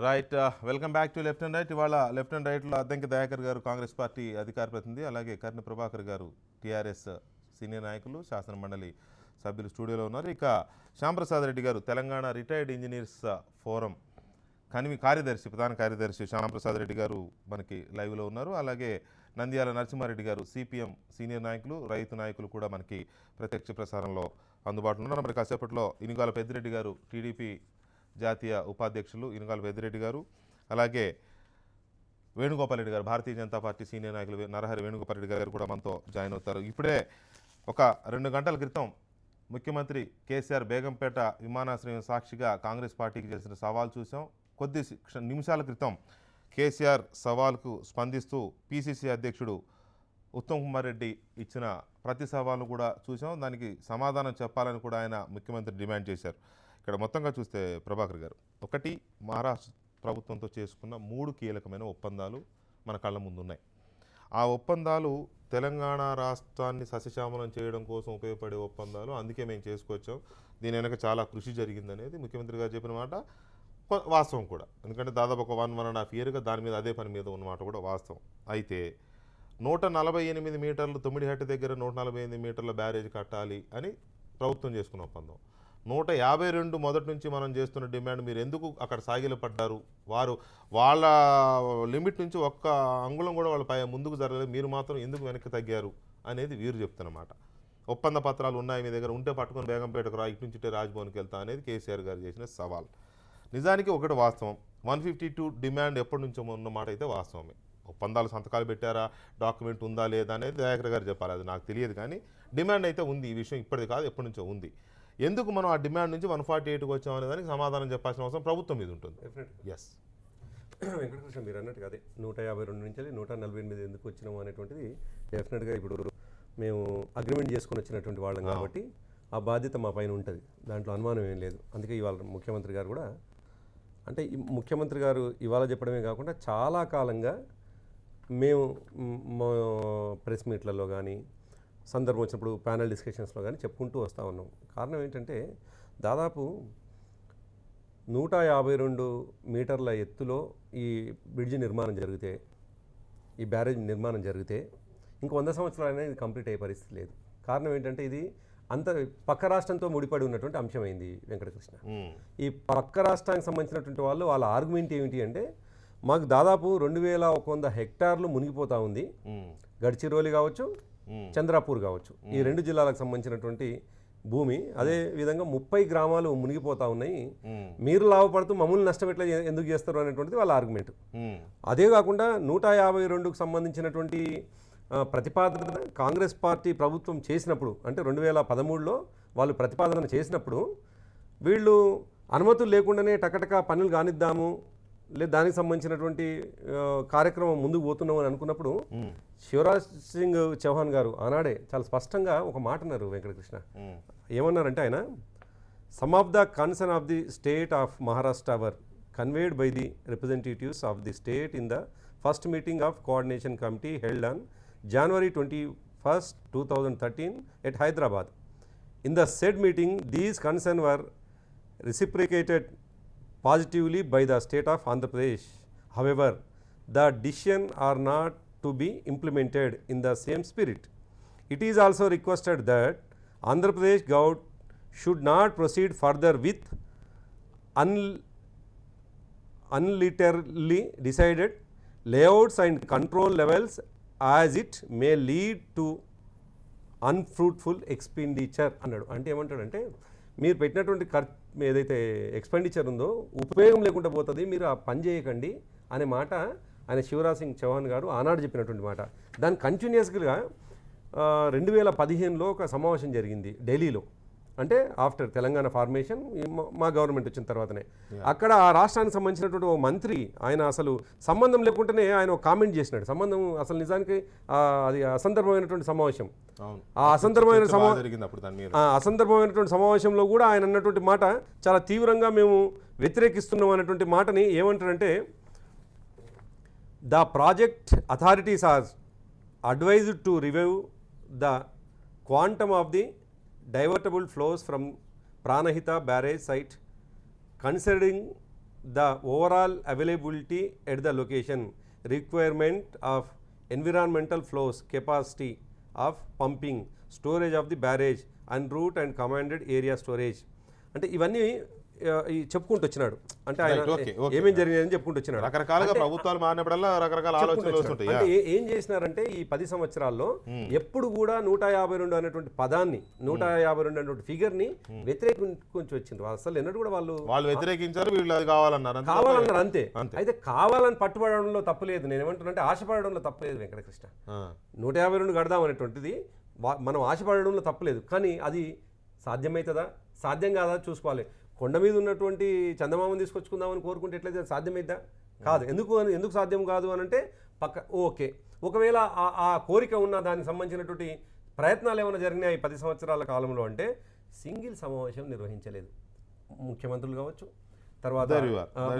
Right. Welcome back to left and right. ఇవాళ left and రైట్లో Addanki Dayakar గారు Congress party అధికార ప్రతినిధి, అలాగే కర్ణి ప్రభాకర్ గారు టీఆర్ఎస్ సీనియర్ నాయకులు, శాసన మండలి సభ్యులు స్టూడియోలో ఉన్నారు. ఇక శ్యాంప్రసాద్ రెడ్డి గారు తెలంగాణ రిటైర్డ్ ఇంజనీర్స్ ఫోరం కార్యదర్శి, ప్రధాన కార్యదర్శి శ్యాంప్రసాద్ రెడ్డి గారు మనకి లైవ్లో ఉన్నారు. అలాగే నంద్యాల నరసింహారెడ్డి గారు సిపిఎం సీనియర్ నాయకులు, రైతు నాయకులు కూడా మనకి ప్రత్యక్ష ప్రసారంలో అందుబాటులో ఉన్నారు. మరి కాసేపట్లో ఇనుగాల పెద్దిరెడ్డి గారు టీడీపీ జాతీయ ఉపాధ్యక్షులు ఇనుగాల పెద్దిరెడ్డి గారు, అలాగే వేణుగోపాల్ రెడ్డి గారు భారతీయ జనతా పార్టీ సీనియర్ నాయకులు నరహరి వేణుగోపాల్ రెడ్డి గారు కూడా మనతో జాయిన్ అవుతారు. ఇప్పుడే ఒక 2 గంటల క్రితం ముఖ్యమంత్రి కేసీఆర్ బేగంపేట విమానాశ్రయం సాక్షిగా కాంగ్రెస్ పార్టీకి చేసిన సవాల్ చూసాం. కొద్ది నిమిషాల క్రితం కేసీఆర్ సవాల్కు స్పందిస్తూ పిసిసి అధ్యక్షుడు ఉత్తమ్ కుమార్ రెడ్డి ఇచ్చిన ప్రతి సవాల్ను కూడా చూసాం. దానికి సమాధానం చెప్పాలని కూడా ఆయన ముఖ్యమంత్రి డిమాండ్ చేశారు. ఇక్కడ మొత్తంగా చూస్తే ప్రభాకర్ గారు, ఒకటి, మహారాష్ట్ర ప్రభుత్వంతో చేసుకున్న 3 కీలకమైన ఒప్పందాలు మన కళ్ళ ముందు ఉన్నాయి. ఆ ఒప్పందాలు తెలంగాణ రాష్ట్రాన్ని సస్యశ్యామలం చేయడం కోసం ఉపయోగపడే ఒప్పందాలు, అందుకే మేము చేసుకొచ్చాం, దీని వెనక చాలా కృషి జరిగిందనేది ముఖ్యమంత్రి గారు చెప్పిన మాట వాస్తవం కూడా. ఎందుకంటే దాదాపు ఒక 1.5 ఇయర్గా దాని మీద అదే పని మీద ఉన్నమాట కూడా వాస్తవం. అయితే 148 మీటర్లు తొమ్మిడిహట్టి దగ్గర 148 మీటర్ల బ్యారేజ్ కట్టాలి అని ప్రభుత్వం చేసుకున్న ఒప్పందం. 152 మొదటి నుంచి మనం చేస్తున్న డిమాండ్ మీరు ఎందుకు అక్కడ సాగిలపడ్డారు, వాళ్ళ లిమిట్ నుంచి ఒక్క అంగుళం కూడా వాళ్ళ ముందుకు జరగలేదు, మీరు మాత్రం ఎందుకు వెనక్కి తగ్గారు అనేది వీరు చెప్తున్నమాట. ఒప్పంద పత్రాలు ఉన్నాయి మీ దగ్గర, ఉంటే పట్టుకొని బేగంపేటకు రా, ఇటు నుంచి రాజ్భవన్కి వెళ్తా అనేది కేసీఆర్ గారు చేసిన సవాల్. నిజానికి ఒకటి వాస్తవం, 152 డిమాండ్ ఎప్పటి నుంచో ఉన్నమాట అయితే వాస్తవమే. ఒప్పందాలు సంతకాలు పెట్టారా, డాక్యుమెంట్ ఉందా లేదా అనేది దయాకర్ గారు చెప్పాలి, అది నాకు తెలియదు. కానీ డిమాండ్ అయితే ఉంది, ఈ విషయం ఇప్పటిది కాదు, ఎప్పటి నుంచో ఉంది. ఎందుకు మనం ఆ డిమాండ్ నుంచి 148కి వచ్చామనే దానికి సమాధానం చెప్పాల్సిన అవసరం ప్రభుత్వం మీద ఉంటుంది. ఎస్ వెంకటకృష్ణ మీరు అన్నట్టుగా అదే 152 నుంచి 148 ఎందుకు వచ్చినాము అనేటువంటిది డెఫినెట్గా ఇప్పుడు మేము అగ్రిమెంట్ చేసుకుని వచ్చినటువంటి వాళ్ళం కాబట్టి ఆ బాధ్యత మా పైన ఉంటుంది, దాంట్లో అనుమానం ఏం లేదు. అందుకే ఇవాళ ముఖ్యమంత్రి గారు కూడా, అంటే ముఖ్యమంత్రి గారు ఇవాళ చెప్పడమే కాకుండా చాలా కాలంగా మేము ప్రెస్ మీట్లలో కానీ సందర్భం వచ్చినప్పుడు ప్యానల్ డిస్కషన్స్లో కానీ చెప్పుకుంటూ వస్తూ ఉన్నాం. కారణం ఏంటంటే దాదాపు 152 మీటర్ల ఎత్తులో ఈ బ్రిడ్జి నిర్మాణం జరిగితే, ఈ బ్యారేజ్ నిర్మాణం జరిగితే ఇంకో 100 సంవత్సరాలు అనేది కంప్లీట్ అయ్యే పరిస్థితి లేదు. కారణం ఏంటంటే ఇది అంత పక్క రాష్ట్రంతో ముడిపడి ఉన్నటువంటి అంశమైంది వెంకటకృష్ణ. ఈ పక్క రాష్ట్రానికి సంబంధించినటువంటి వాళ్ళ ఆర్గ్యుమెంట్ ఏమిటి అంటే, మాకు దాదాపు 2100 హెక్టార్లు మునిగిపోతూ ఉంది, గడ్చిరోలి కావచ్చు, చంద్రాపూర్ కావచ్చు, ఈ 2 జిల్లాలకు సంబంధించినటువంటి భూమి. అదే విధంగా 30 గ్రామాలు మునిగిపోతా ఉన్నాయి, మీరు లాభపడుతూ మమ్మల్ని నష్టపెట్ల ఎందుకు చేస్తారు అనేటువంటిది వాళ్ళ ఆర్గ్యుమెంట్. అదే కాకుండా 152కు సంబంధించినటువంటి ప్రతిపాదన కాంగ్రెస్ పార్టీ ప్రభుత్వం చేసినప్పుడు, అంటే 2013లో వాళ్ళు ప్రతిపాదన చేసినప్పుడు వీళ్ళు అనుమతులు లేకుండానే టకటక పనులు కానిద్దాము, లేదు దానికి సంబంధించినటువంటి కార్యక్రమం ముందుకు పోతున్నాం అని అనుకున్నప్పుడు శివరాజ్ సింగ్ చౌహాన్ గారు ఆనాడే చాలా స్పష్టంగా ఒక మాట అన్నారు వెంకటకృష్ణ. ఏమన్నారంటే ఆయన, some of the concern of the state of Maharashtra were conveyed by the representatives of the state in the first meeting of coordination committee held on January 21, 2013 at Hyderabad. In the said meeting, these concerns were reciprocated positively by the state of Andhra Pradesh. However, the decisions are not to be implemented in the same spirit. It is also requested that Andhra Pradesh government should not proceed further with unilaterally decided layouts and control levels, as it may lead to unfruitful expenditure అన్నాడు. అంటే ఏమంటాడంటే, మీరు పెట్టినటువంటి ఏదైతే expenditure ఉందో ఉపయోగం లేకుండా పోతుంది, మీరు ఆ పని చేయకండి అనే మాట ఆయన శివరాజ్ సింగ్ చౌహాన్ గారు ఆనాడు చెప్పినటువంటి మాట. దాని కంటిన్యూస్గా 2015లో ఒక సమావేశం జరిగింది ఢిల్లీలో, అంటే ఆఫ్టర్ తెలంగాణ ఫార్మేషన్ మా గవర్నమెంట్ వచ్చిన తర్వాతనే. అక్కడ ఆ రాష్ట్రానికి సంబంధించినటువంటి ఓ మంత్రి, ఆయన అసలు సంబంధం లేకుండానే ఆయన ఒక కామెంట్ చేసినాడు. సంబంధం అసలు నిజానికి అది అసందర్భమైనటువంటి సమావేశం. ఆ అసందర్భమైనటువంటి సమావేశంలో కూడా ఆయన అన్నటువంటి మాట చాలా తీవ్రంగా మేము వ్యతిరేకిస్తున్నాం అనేటువంటి మాటని ఏమంటారంటే, the project authorities are advised to review the quantum of the divertible flows from Pranahita barrage site considering the overall availability at the location, requirement of environmental flows, capacity of pumping, storage of the barrage and route and commanded area storage. అంటే ఇవన్నీ చెప్పుకుంటూ వచ్చినాడు. అంటే ఆయన ఏమేం జరిగిందని చెప్పుకుంటూ వచ్చినాడు. రకరకాలుగా ప్రభుత్వాలు మారినప్పుడల్లా రకరకాల ఆలోచనలు వస్తుంటాయి. అంటే ఏం చేసినారంటే ఈ 10 సంవత్సరాల్లో ఎప్పుడు కూడా 152 అనేటువంటి పదాన్ని, 152 అనేటువంటి ఫిగర్ ని వ్యతిరేకించి వచ్చిండ్రు. అసలు ఎన్నడూ కూడా వాళ్ళు వ్యతిరేకించారు, వీళ్ళు అది కావాలన్నారు అంతే. అయితే కావాలని పట్టుబడడంలో తప్పులేదు. నేను ఏమంటున్నా, ఆశపడడంలో తప్పులేదు వెంకటకృష్ణ. 152 కడదాం అనేటువంటిది మనం ఆశపడడంలో తప్పులేదు. కానీ అది సాధ్యమవుతుందా, సాధ్యం కాదా చూసుకోవాలి. కొండ మీద ఉన్నటువంటి చందమామని తీసుకొచ్చుకుందామని కోరుకుంటే ఎట్లయితే సాధ్యమైద్దా? కాదు. ఎందుకు సాధ్యం కాదు అని అంటే ఓకే, ఒకవేళ ఆ కోరిక ఉన్న దానికి సంబంధించినటువంటి ప్రయత్నాలు ఏమైనా జరిగినాయి 10 సంవత్సరాల కాలంలో అంటే సింగిల్ సమావేశం నిర్వహించలేదు. ముఖ్యమంత్రులు కావచ్చు, తర్వాత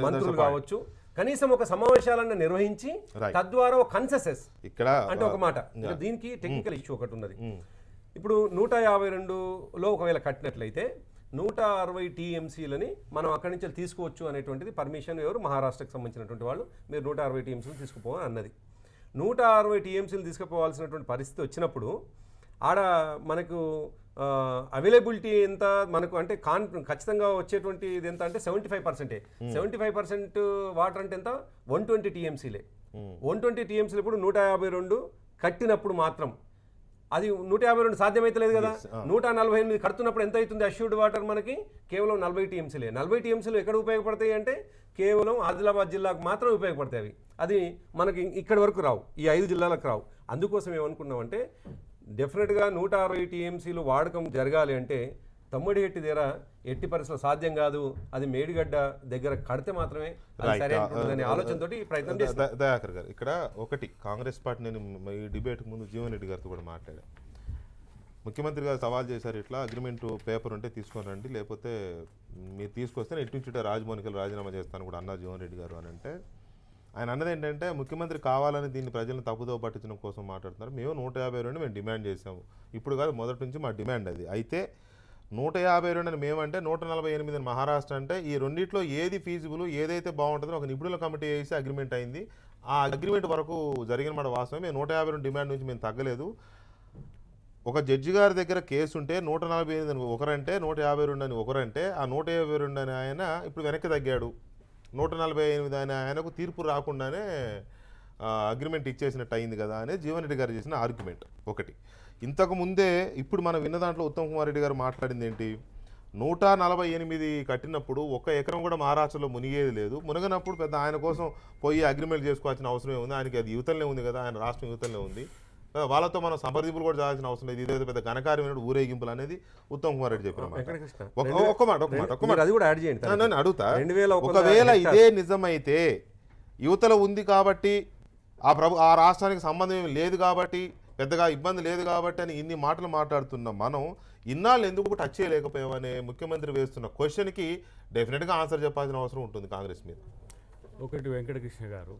మంత్రులు కావచ్చు, కనీసం ఒక సమావేశాలను నిర్వహించి తద్వారా ఒక కన్సెసెస్ ఇక్కడ అంటే ఒక మాట. దీనికి టెక్నికల్ ఇష్యూ ఒకటి ఉన్నది. ఇప్పుడు 152లో ఒకవేళ కట్టినట్లయితే 160 టీఎంసీలని మనం అక్కడి నుంచి తీసుకోవచ్చు అనేటువంటిది పర్మిషన్ ఎవరు, మహారాష్ట్రకు సంబంధించినటువంటి వాళ్ళు, మీరు 160 టీఎంసీలు తీసుకుపోవాలి అన్నది. 160 టీఎంసీలు తీసుకుపోవాల్సినటువంటి పరిస్థితి వచ్చినప్పుడు ఆడ మనకు అవైలబిలిటీ ఎంత మనకు అంటే ఖచ్చితంగా వచ్చేటువంటి ఇది ఎంత అంటే 75%. 75% వాటర్ అంటే ఎంత, 120 టీఎంసీలే. 120 టీఎంసీలు ఇప్పుడు 152 కట్టినప్పుడు మాత్రం అది 152 సాధ్యమైతలేదు కదా. 148 కడుతున్నప్పుడు ఎంత అవుతుంది అష్యూర్డ్ వాటర్ మనకి? కేవలం 40 టీఎంసీలే. 40 టీఎంసీలు ఎక్కడ ఉపయోగపడతాయి అంటే కేవలం ఆదిలాబాద్ జిల్లాకు మాత్రం ఉపయోగపడతాయి. అది మనకి ఇక్కడి వరకు రావు, ఈ 5 జిల్లాలకు రావు. అందుకోసం ఏమనుకున్నామంటే డెఫినెట్గా 160 టీఎంసీలు వాడకం జరగాలి అంటే తమ్ముడిహెట్టి దగ్గర ఎట్టి పరిస్థితుల్లో సాధ్యం కాదు. అది మేడిగడ్డ దగ్గర కడితే మాత్రమే సరైన ఆలోచనతో ప్రయత్నం చేస్తారు. దయాకర్ గారు, ఇక్కడ ఒకటి కాంగ్రెస్ పార్టీ, నేను ఈ డిబేట్కి ముందు జీవన్ రెడ్డి గారితో కూడా మాట్లాడాను. ముఖ్యమంత్రి గారు సవాల్ చేశారు, ఇట్లా అగ్రిమెంట్ పేపర్ ఉంటే తీసుకొని రండి, లేకపోతే మీరు తీసుకొస్తే నేను ఇటు రాజమౌళికి రాజీనామా చేస్తాను కూడా అన్నారు జీవన్ రెడ్డి గారు అని అంటే, ఆయన అన్నది ఏంటంటే ముఖ్యమంత్రి కావాలని దీన్ని ప్రజలను తప్పుదో పట్టించడం కోసం మాట్లాడుతున్నారు. మేము 152 మేము డిమాండ్ చేసాము, ఇప్పుడు కాదు మొదటి నుంచి మా డిమాండ్ అది. అయితే 152 అని మేమంటే 148 మహారాష్ట్ర అంటే ఈ రెండిట్లో ఏది ఫీజిబుల్, ఏదైతే బాగుంటుందో ఒక నిపుణుల కమిటీ వేసి అగ్రిమెంట్ అయింది. ఆ అగ్రిమెంట్ వరకు జరిగిన మాట వాస్తవమే. మేము 152 డిమాండ్ నుంచి మేము తగ్గలేదు. ఒక జడ్జి గారి దగ్గర కేసు ఉంటే 148 అని ఒకరంటే, 152 అని ఒకరంటే, ఆ 152 అని ఆయన ఇప్పుడు వెనక్కి తగ్గాడు. 148 అని ఆయనకు తీర్పు రాకుండానే అగ్రిమెంట్ ఇచ్చేసినట్టు అయింది కదా అనేది జీవన్ రెడ్డి గారు చేసిన ఆర్గ్యుమెంట్ ఒకటి. ఇంతకు ముందే ఇప్పుడు మనం విన్న దాంట్లో ఉత్తమ్ కుమార్ రెడ్డి గారు మాట్లాడింది ఏంటి, 148 కట్టినప్పుడు 1 ఎకరం కూడా మహారాష్ట్రలో మునిగేది లేదు. మునగనప్పుడు పెద్ద ఆయన కోసం పోయి అగ్రిమెంట్ చేసుకోవాల్సిన అవసరమే ఉంది. ఆయనకి అది యువతలనే ఉంది కదా, ఆయన రాష్ట్రం యువతలనే ఉంది, వాళ్ళతో మనం సంప్రదింపులు కూడా చేయాల్సిన అవసరం లేదు. ఇదేదో పెద్ద ఘనకార్యమైన ఊరేగింపులు అనేది ఉత్తమ్ కుమార్ రెడ్డి చెప్పిన మాట. అడుగుతా, ఒకవేళ ఇదే నిజమైతే యువతలో ఉంది కాబట్టి ఆ రాష్ట్రానికి సంబంధం ఏమి లేదు కాబట్టి పెద్దగా ఇబ్బంది లేదు కాబట్టి అని ఇన్ని మాటలు మాట్లాడుతున్నాం మనం, ఇన్నాళ్ళు ఎందుకు టచ్ చేయలేకపోయామనే ముఖ్యమంత్రి వేస్తున్న క్వశ్చన్కి డెఫినెట్గా ఆన్సర్ చెప్పాల్సిన అవసరం ఉంటుంది కాంగ్రెస్ మీద. ఒకటి వెంకటకృష్ణ గారు,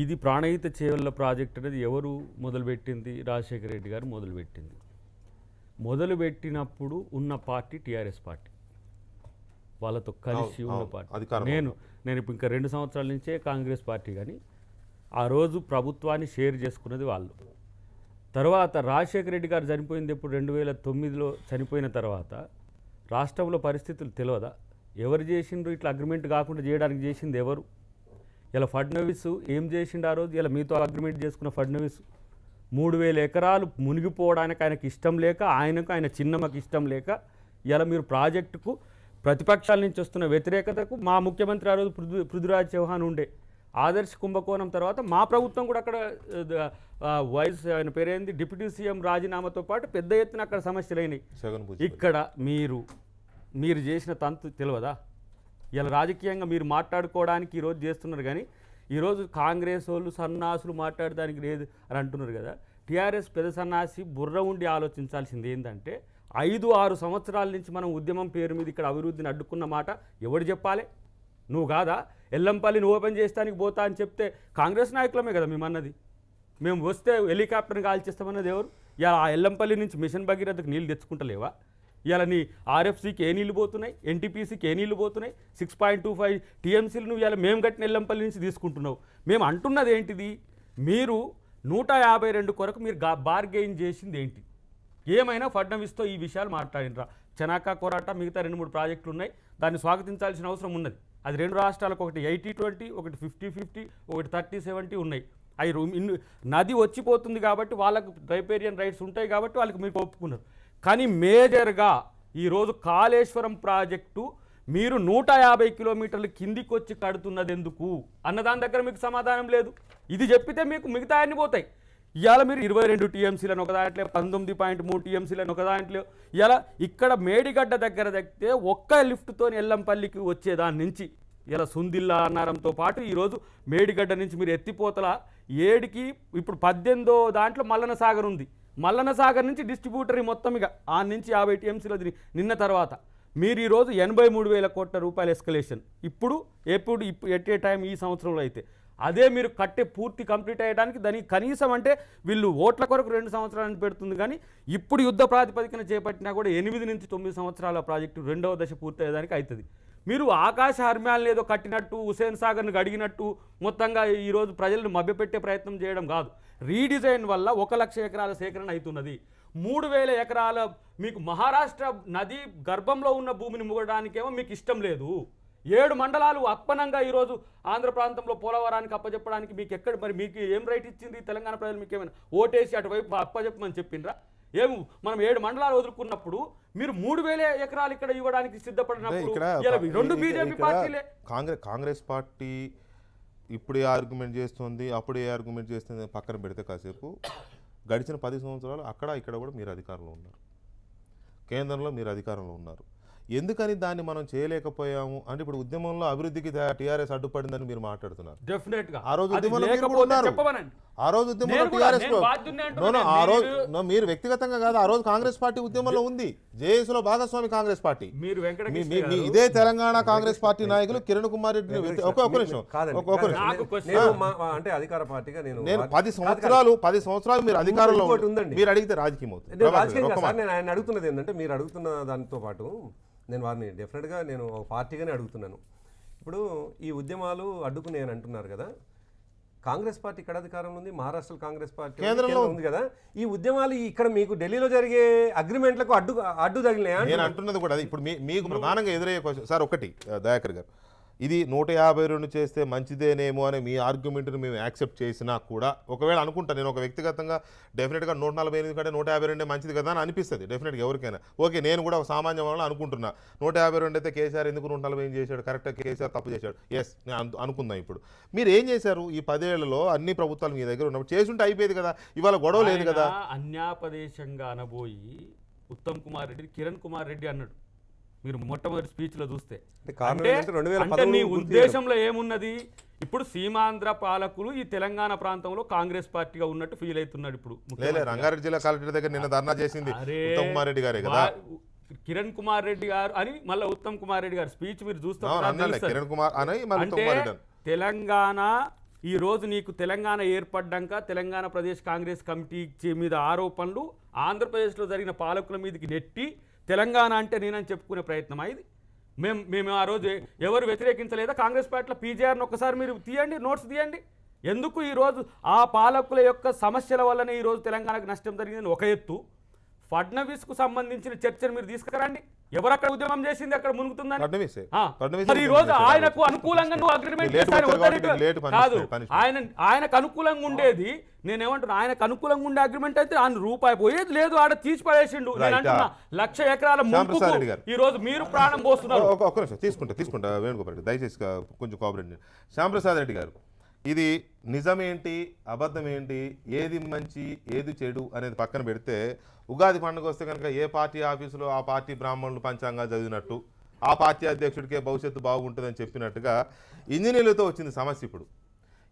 ఇది ప్రాణహిత చేవెళ్ళ ప్రాజెక్ట్ అనేది ఎవరు మొదలుపెట్టింది? రాజశేఖర రెడ్డి గారు మొదలుపెట్టింది. మొదలుపెట్టినప్పుడు ఉన్న పార్టీ టీఆర్ఎస్ పార్టీ, వాళ్ళతో కలిసి ఉన్న పార్టీ. నేను ఇప్పుడు ఇంకా 2 సంవత్సరాల నుంచే కాంగ్రెస్ పార్టీ, కానీ ఆ రోజు ప్రభుత్వాన్ని షేర్ చేసుకున్నది వాళ్ళు. తర్వాత రాజశేఖర రెడ్డి గారు చనిపోయింది ఎప్పుడు 2009లో చనిపోయిన తర్వాత రాష్ట్రంలో పరిస్థితులు తెలియదా? ఎవరు చేసిండ్రు ఇట్లా అగ్రిమెంట్ కాకుండా చేయడానికి చేసింది ఎవరు? ఇలా ఫడ్నవీస్ ఏం చేసిండు ఆ రోజు? ఇలా మీతో అగ్రిమెంట్ చేసుకున్న ఫడ్నవీస్ 3000 ఎకరాలు మునిగిపోవడానికి ఆయనకు ఇష్టం లేక, ఆయన చిన్నమ్మకి ఇష్టం లేక, ఇలా మీరు ప్రాజెక్టుకు ప్రతిపక్షాల నుంచి వస్తున్న వ్యతిరేకతకు మా ముఖ్యమంత్రి ఆ రోజు పృథ్వీరాజ్ చౌహాన్ ఉండే. ఆదర్శ కుంభకోణం తర్వాత మా ప్రభుత్వం కూడా అక్కడ ఆయన పేరేంది డిప్యూటీ సీఎం రాజీనామాతో పాటు పెద్ద ఎత్తున అక్కడ సమస్యలు అయినాయి. ఇక్కడ మీరు చేసిన తంతు తెలియదా? ఇలా రాజకీయంగా మీరు మాట్లాడుకోవడానికి ఈరోజు చేస్తున్నారు, కానీ ఈరోజు కాంగ్రెస్ వాళ్ళు సన్నాసులు మాట్లాడడానికి లేదు అని అంటున్నారు కదా. టీఆర్ఎస్ పెద్ద సన్నాసి బుర్ర ఉండి ఆలోచించాల్సింది ఏంటంటే 5-6 సంవత్సరాల నుంచి మనం ఉద్యమం పేరు మీద ఇక్కడ అభివృద్ధిని అడ్డుకున్న మాట ఎవడు చెప్పాలి? నువ్వు కాదా? ఎల్లంపల్లిని ఓపెన్ చేస్తానికి పోతా అని చెప్తే కాంగ్రెస్ నాయకులమే కదా మేమన్నది. మేము వస్తే హెలికాప్టర్ని కాల్చేస్తామన్నది ఎవరు? ఇలా ఆ ఎల్లంపల్లి నుంచి మిషన్ భగీరథకు నీళ్ళు తెచ్చుకుంటలేవా? ఇవాళ నీ ఆర్ఎఫ్సీకి ఏ నీళ్లు పోతున్నాయి, ఎన్టీపీసీకి ఏ నీళ్లు పోతున్నాయి, 6.25 టీఎంసీలు నువ్వు ఇవాళ మేము కట్టిన ఎల్లంపల్లి నుంచి తీసుకుంటున్నావు. మేము అంటున్నది ఏంటిది, మీరు 152 కొరకు మీరు బార్గెయిన్ చేసింది ఏంటి? ఏమైనా ఫడ్నవీస్తో ఈ విషయాలు మాట్లాడినరా? చనాకా కొరాట మిగతా 2-3 ప్రాజెక్టులు ఉన్నాయి, దాన్ని స్వాగతించాల్సిన అవసరం ఉన్నది. అది 2 రాష్ట్రాలకు ఒకటి 80-20, ఒకటి 50-50, ఒకటి 30-70 ఉన్నాయి. అవి నది వచ్చిపోతుంది కాబట్టి వాళ్ళకు రైపేరియన్ రైట్స్ ఉంటాయి కాబట్టి వాళ్ళకి మీరు ఒప్పుకున్నారు. కానీ మేజర్గా ఈరోజు కాళేశ్వరం ప్రాజెక్టు మీరు 150 కిలోమీటర్లు కిందికి వచ్చి కడుతున్నది ఎందుకు అన్నదాని దగ్గర మీకు సమాధానం లేదు. ఇది చెప్పితే మీకు మిగతా అన్ని పోతాయి. ఇవాళ మీరు 22 టీఎంసీలను ఒక దాంట్లో, 19.3 టీఎంసీలను ఒక దాంట్లో, ఇలా ఇక్కడ మేడిగడ్డ దగ్గర దగ్గర ఒక్క లిఫ్ట్తో ఎల్లంపల్లికి వచ్చేదాని నుంచి ఇలా సుందిల్లా అన్నారంతో పాటు ఈరోజు మేడిగడ్డ నుంచి మీరు ఎత్తిపోతల 7కి ఇప్పుడు 18వ దాంట్లో మల్లన సాగర్ ఉంది. మల్లన సాగర్ నుంచి డిస్ట్రిబ్యూటరీ మొత్తం ఇక ఆ నుంచి 50 టీఎంసీలో నిన్న తర్వాత మీరు ఈరోజు 83,000 కోట్ల రూపాయల ఎస్కలేషన్. ఇప్పుడు ఎట్ ఏ టైం ఈ సంవత్సరంలో అయితే అదే మీరు కట్టే పూర్తి కంప్లీట్ అయ్యడానికి దానికి కనీసం అంటే వీళ్ళు ఓట్ల కొరకు 2 సంవత్సరాలను పెడుతుంది. కానీ ఇప్పుడు యుద్ధ ప్రాతిపదికన చేపట్టినా కూడా 8 నుంచి 9 సంవత్సరాల ప్రాజెక్టు 2వ దశ పూర్తి అయ్యేదానికి అవుతుంది. మీరు ఆకాశ హర్మ్యాలను ఏదో కట్టినట్టు, హుసేన్ సాగర్ను అడిగినట్టు మొత్తంగా ఈరోజు ప్రజలను మభ్యపెట్టే ప్రయత్నం చేయడం కాదు. రీడిజైన్ వల్ల 1,00,000 ఎకరాల సేకరణ అవుతున్నది. 3,000 ఎకరాల మీకు మహారాష్ట్ర నది గర్భంలో ఉన్న భూమిని ముగడానికేమో మీకు ఇష్టం లేదు. 7 మండలాలు అప్పనంగా ఈరోజు ఆంధ్ర ప్రాంతంలో పోలవరానికి అప్పచెప్పడానికి మీకు ఎక్కడ, మరి మీకు ఏం రైట్ ఇచ్చింది తెలంగాణ ప్రజలు? మీకు ఏమైనా ఓటేసి అటువైపు అప్పచెప్పమని చెప్పిండ్రా? మనం 7 మండలాలు వదులుకున్నప్పుడు మీరు 3,000 ఎకరాలు ఇక్కడ ఇవ్వడానికి సిద్ధపడినప్పుడు 2 బీజేపీ పార్టీలే. కాంగ్రెస్ పార్టీ ఇప్పుడు ఏ ఆర్గ్యుమెంట్ చేస్తుంది, అప్పుడు ఏ ఆర్గ్యుమెంట్ చేస్తుంది పక్కన పెడితే కాసేపు గడిచిన 10 సంవత్సరాలు అక్కడ ఇక్కడ కూడా మీరు అధికారంలో ఉన్నారు, కేంద్రంలో మీరు అధికారంలో ఉన్నారు. ఎందుకని దాన్ని మనం చేయలేకపోయాము అంటే ఇప్పుడు ఉద్యమంలో అభివృద్ధికి టీఆర్ఎస్ అడ్డుపడిందని మీరు మాట్లాడుతున్నారు. డెఫినెట్ గా ఆ రోజు ఉద్యమంలో మీరు కూడా ఉన్నారు. ఆ రోజు ఉద్యమంలో టీఆర్ఎస్ ఆ రోజు మీరు వ్యక్తిగతంగా కాదు, ఆ రోజు కాంగ్రెస్ పార్టీ ఉద్యమంలో ఉంది. జేఏసీలో భాగస్వామి కాంగ్రెస్ పార్టీ. మీరు ఇదే తెలంగాణ కాంగ్రెస్ పార్టీ నాయకులు కిరణ్ కుమార్ రెడ్డిని ఒక నిమిషం అంటే అధికార పార్టీగా నేను 10 సంవత్సరాలు మీరు అధికారంలో మీరు అడిగితే రాజకీయం అవుతుంది. నేను ఆయన అడుగుతున్నది ఏంటంటే, మీరు అడుగుతున్న దానితో పాటు నేను వారిని డెఫినెట్గా నేను ఒక పార్టీగానే అడుగుతున్నాను. ఇప్పుడు ఈ ఉద్యమాలు అడ్డుకునేయని అంటున్నారు కదా, కాంగ్రెస్ పార్టీ ఇక్కడ అధికారంలో ఉంది, మహారాష్ట్ర కాంగ్రెస్ పార్టీ కేంద్రంలో ఉంది కదా. ఈ ఉద్యమాలు ఇక్కడ మీకు ఢిల్లీలో జరిగే అగ్రిమెంట్లకు అడ్డు తగిలినాయా? నేను అంటున్నది కూడా అది. ఇప్పుడు మీకు ప్రధానంగా ఎదురయ్యే క్వశ్చన్ సార్ ఒకటి, దయాకర్ గారు, ఇది 152 చేస్తే మంచిదేనేమో అని మీ ఆర్గ్యుమెంట్ని మేము యాక్సెప్ట్ చేసినా కూడా ఒకవేళ అనుకుంటా నేను ఒక వ్యక్తిగతంగా డెఫినెట్గా 148 కంటే 152 మంచిది కదా అని అనిపిస్తుంది డెఫినెట్గా ఎవరికైనా. ఓకే, నేను కూడా ఒక సామాన్య వాళ్ళని అనుకుంటున్నా 152 అయితే కేసీఆర్ ఎందుకు 140 చేశాడు, కరెక్ట్గా కేసీఆర్ తప్పు చేశాడు. ఎస్, నేను అనుకుందాం. ఇప్పుడు మీరు ఏం చేశారు ఈ 10 ఏళ్లలో? అన్ని ప్రభుత్వాలు మీ దగ్గర ఉన్నప్పుడు చేసుంటే అయిపోయేది కదా, ఇవాళ గొడవ లేదు కదా. అన్యాపదేశంగా అనబోయి ఉత్తమ్ కుమార్ రెడ్డి కిరణ్ కుమార్ రెడ్డి అన్నాడు. మీరు మొట్టమొదటి స్పీచ్లో చూస్తే అంటే మీ ఉద్దేశంలో ఏమున్నది? ఇప్పుడు సీమాంధ్ర పాలకులు ఈ తెలంగాణ ప్రాంతంలో కాంగ్రెస్ పార్టీగా ఉన్నట్టు ఫీల్ అవుతున్నాడు. ఇప్పుడు రంగారెడ్డి జిల్లా కలెక్టర్ దగ్గర నిన్న ధర్నా చేసింది ఉత్తమ్ కుమార్ రెడ్డి గారే కదా, కిరణ్ కుమార్ రెడ్డి గారు అని మళ్ళీ ఉత్తమ్ కుమార్ రెడ్డి గారు స్పీచ్ మీరు చూస్తే తెలంగాణ ఈ రోజు నీకు తెలంగాణ ఏర్పడ్డాక తెలంగాణ ప్రదేశ్ కాంగ్రెస్ కమిటీ మీద ఆరోపణలు ఆంధ్రప్రదేశ్లో జరిగిన పాలకుల మీదకి నెట్టి తెలంగాణ అంటే నేనని చెప్పుకునే ప్రయత్నం ఇది. మేము ఆ రోజు ఎవరు వ్యతిరేకించలేదా? కాంగ్రెస్ పార్టీలో పీజేఆర్ని ఒక్కసారి మీరు తీయండి, నోట్స్ తీయండి. ఎందుకు ఈరోజు ఆ పాలకుల యొక్క సమస్యల వల్లనే ఈరోజు తెలంగాణకు నష్టం జరిగిందని ఒక ఎత్తు, ఫడ్నవీస్కు సంబంధించిన చర్చను మీరు తీసుకురండి. ఎవరు అక్కడ ఉద్యమం చేసింది అక్కడ మునుగుతుందని ఈ రోజు ఆయనకు అనుకూలంగా నువ్వు అగ్రిమెంట్ కాదు, ఆయనకు అనుకూలంగా ఉండేది. నేనేమంటున్నా, ఆయనకు అనుకూలంగా ఉండే అగ్రిమెంట్ అయితే ఆయన రూపాయి పోయేది లేదు, ఆడ తీసి పడేసిండు. నేను అంటున్నా 1,00,000 ఎకరాల ముంపు ఈ రోజు మీరు ప్రాణం పోస్తున్నారు. ఒక్క నిమిషం తీసుకుంటా వేణుగోపాల్ రెడ్డి, దయచేసి కొంచెం కోఆపరేట్. శ్యాంప్రసాద్ రెడ్డి గారు, ఇది నిజమేంటి అబద్ధం ఏంటి, ఏది మంచి ఏది చెడు అనేది పక్కన పెడితే, ఉగాది పండుగ వస్తే కనుక ఏ పార్టీ ఆఫీసులో ఆ పార్టీ బ్రాహ్మణులు పంచాంగాలు చదివినట్టు ఆ పార్టీ అధ్యక్షుడికే భవిష్యత్తు బాగుంటుందని చెప్పినట్టుగా ఇంజనీర్లతో వచ్చింది సమస్య. ఇప్పుడు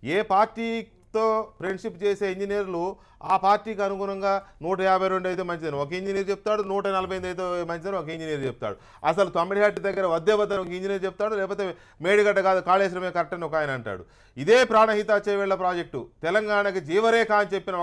ఏ పార్టీ తో ఫ్రెండ్షిప్ చేసే ఇంజనీర్లు ఆ పార్టీకి అనుగుణంగా 152 అయితే మంచిదని ఒక ఇంజనీర్ చెప్తాడు, 148 అయితే మంచిదని ఒక ఇంజనీర్ చెప్తాడు. అసలు తమ్మిడిహట్టి దగ్గర వద్దే వద్దని ఒక ఇంజనీర్ చెప్తాడు, లేకపోతే మేడిగడ్డ కాదు కాళేశ్వరమే కరెక్ట్ అని ఒక ఆయన అంటాడు. ఇదే ప్రాణహిత చేవేళ్ల ప్రాజెక్టు తెలంగాణకి జీవరేఖ అని చెప్పిన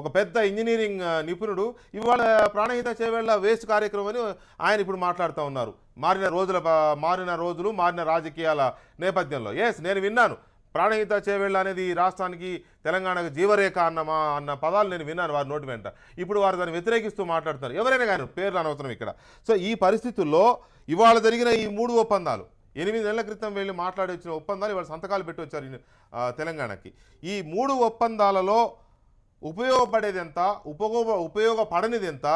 ఒక పెద్ద ఇంజనీరింగ్ నిపుణుడు ఇవాళ ప్రాణహిత చేవేళ్ల వేస్ట్ కార్యక్రమం అని ఆయన ఇప్పుడు మాట్లాడుతూ ఉన్నారు. మారిన రోజులు మారిన రాజకీయాల నేపథ్యంలో. నేను విన్నాను ప్రాణహిత చేవేళ్ళ అనేది రాష్ట్రానికి తెలంగాణకు జీవరేఖ అన్న పదాలు నేను విన్నాను వారి నోటి వెంట. ఇప్పుడు వారు దాన్ని వ్యతిరేకిస్తూ మాట్లాడుతున్నారు. ఎవరైనా కానీ పేర్లు అనవసరం ఇక్కడ. సో ఈ పరిస్థితుల్లో ఇవాళ జరిగిన ఈ 3 ఒప్పందాలు 8 నెలల క్రితం వెళ్ళి మాట్లాడి వచ్చిన ఒప్పందాలు ఇవాళ సంతకాలు పెట్టి వచ్చారు తెలంగాణకి. ఈ 3 ఒప్పందాలలో ఉపయోగపడేది ఎంత, ఉపయోగపడనిది ఎంత,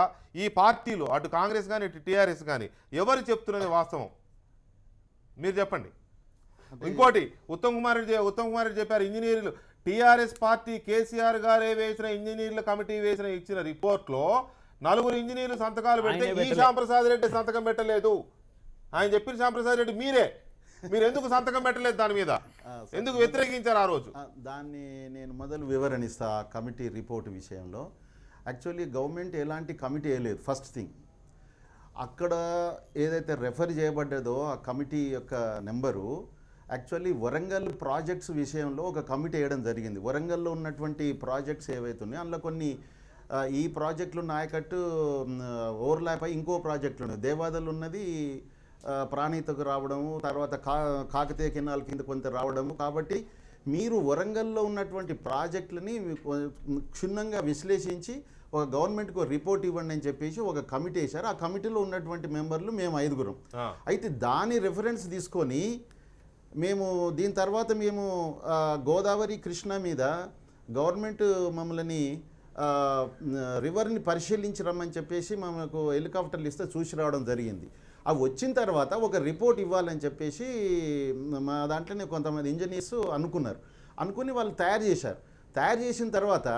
ఈ పార్టీలు అటు కాంగ్రెస్ కానీ ఇటు టీఆర్ఎస్ కానీ ఎవరు చెప్తున్నది వాస్తవం మీరు చెప్పండి. ఇంకోటి ఉత్తమ్ కుమార్ రెడ్డి చెప్పారు, ఇంజనీర్లు టీఆర్ఎస్ పార్టీ కేసీఆర్ గారే వేసిన ఇంజనీర్ల కమిటీ ఇచ్చిన రిపోర్ట్లో 4 ఇంజనీర్లు సంతకాలు పెడితే ఈ శ్యాంప్రసాద్ రెడ్డి సంతకం పెట్టలేదు. ఆయన చెప్పిన శ్యాంప్రసాద్ రెడ్డి మీరు ఎందుకు సంతకం పెట్టలేదు దాని మీద, ఎందుకు వ్యతిరేకించారు ఆ రోజు? దాన్ని నేను మొదలు వివరణిస్తా. కమిటీ రిపోర్ట్ విషయంలో యాక్చువల్లీ గవర్నమెంట్ ఎలాంటి కమిటీ వేయలేదు. ఫస్ట్ థింగ్, అక్కడ ఏదైతే రెఫర్ చేయబడ్డదో ఆ కమిటీ యొక్క నెంబరు యాక్చువల్లీ వరంగల్ ప్రాజెక్ట్స్ విషయంలో ఒక కమిటీ వేయడం జరిగింది. వరంగల్లో ఉన్నటువంటి ప్రాజెక్ట్స్ ఏవైతున్నాయో అందులో కొన్ని ఈ ప్రాజెక్టులు నాయకట్టు ఓవర్లాప్ అయ్యి ఇంకో ప్రాజెక్టులు ఉన్నాయి. దేవాదలు ఉన్నది ప్రాణహితకు రావడము, తర్వాత కాకతీయ కెనాల్ కింద కొంత రావడము. కాబట్టి మీరు వరంగల్లో ఉన్నటువంటి ప్రాజెక్టులని క్షుణ్ణంగా విశ్లేషించి ఒక గవర్నమెంట్కి ఒక రిపోర్ట్ ఇవ్వండి అని చెప్పేసి ఒక కమిటీ వేశారు. ఆ కమిటీలో ఉన్నటువంటి మెంబర్లు మేము 5గురం. అయితే దాని రిఫరెన్స్ తీసుకొని మేము దీని తర్వాత గోదావరి కృష్ణ మీద గవర్నమెంట్ మమ్మల్ని రివర్ని పరిశీలించి రమ్మని చెప్పేసి మనకు హెలికాప్టర్లు ఇస్తే చూసి రావడం జరిగింది. అవి వచ్చిన తర్వాత ఒక రిపోర్ట్ ఇవ్వాలని చెప్పేసి మా దాంట్లోనే కొంతమంది ఇంజనీర్స్ అనుకుని వాళ్ళు తయారు చేశారు. తయారు చేసిన తర్వాత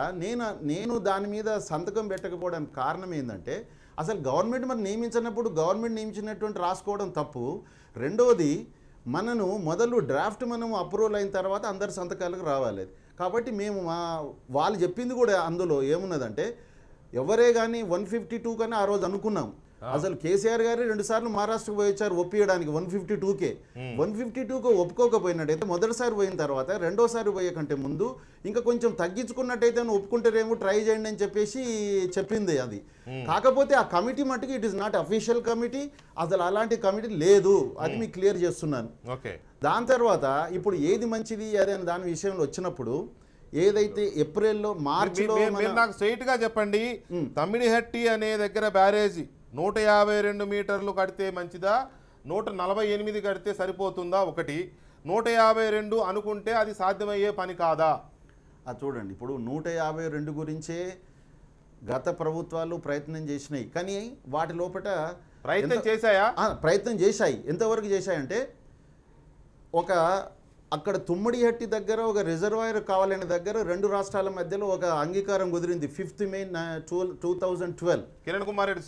నేను దాని మీద సంతకం పెట్టకపోవడానికి కారణం ఏంటంటే అసలు గవర్నమెంట్ మరి నియమించినప్పుడు గవర్నమెంట్ నియమించినటువంటి రాసుకోవడం తప్పు. రెండవది మొదలు డ్రాఫ్ట్ అప్రూవల్ అయిన తర్వాత అందరి సంతకాలకు రావాలి. కాబట్టి వాళ్ళు చెప్పింది కూడా అందులో ఏమున్నదంటే ఎవరే కానీ 152 కానీ ఆ రోజు అనుకున్నాం. అసలు కేసీఆర్ గారు 2 సార్లు మహారాష్ట్రకు పోయి వచ్చారు ఒప్పియడానికి 152కే. 152కు ఒప్పుకోకపోయినట్టయితే మొదటిసారి పోయిన తర్వాత రెండోసారి పోయే కంటే ముందు ఇంకా కొంచెం తగ్గించుకున్నట్టయితే ఒప్పుకుంటారేమో ట్రై చేయండి అని చెప్పేసి చెప్పింది అది. కాకపోతే ఆ కమిటీ మట్టుకు it is not official committee, అసలు అలాంటి కమిటీ లేదు. అది మీకు క్లియర్ చేస్తున్నాను. దాని తర్వాత ఇప్పుడు ఏది మంచిది అదే దాని విషయంలో వచ్చినప్పుడు ఏదైతే ఏప్రిల్లో మార్చిలో నాకు స్ట్రైట్ గా చెప్పండి, తమ్మిడిహట్టి అనే దగ్గర బ్యారేజీ 152 మీటర్లు కడితే మంచిదా, 148 కడితే సరిపోతుందా? 152 అనుకుంటే అది సాధ్యమయ్యే పని కాదా? అది చూడండి, ఇప్పుడు 152 గురించే గత ప్రభుత్వాలు ప్రయత్నం చేసినాయి. కానీ వాటి లోపల ప్రయత్నం చేశాయి. ఎంతవరకు చేశాయంటే అక్కడ తుమ్మడిహట్టి దగ్గర ఒక రిజర్వాయర్ కావాలనే దగ్గర 2 రాష్ట్రాల మధ్యలో ఒక అంగీకారం కుదిరింది 5th May 2012. Kiran Kumar Reddy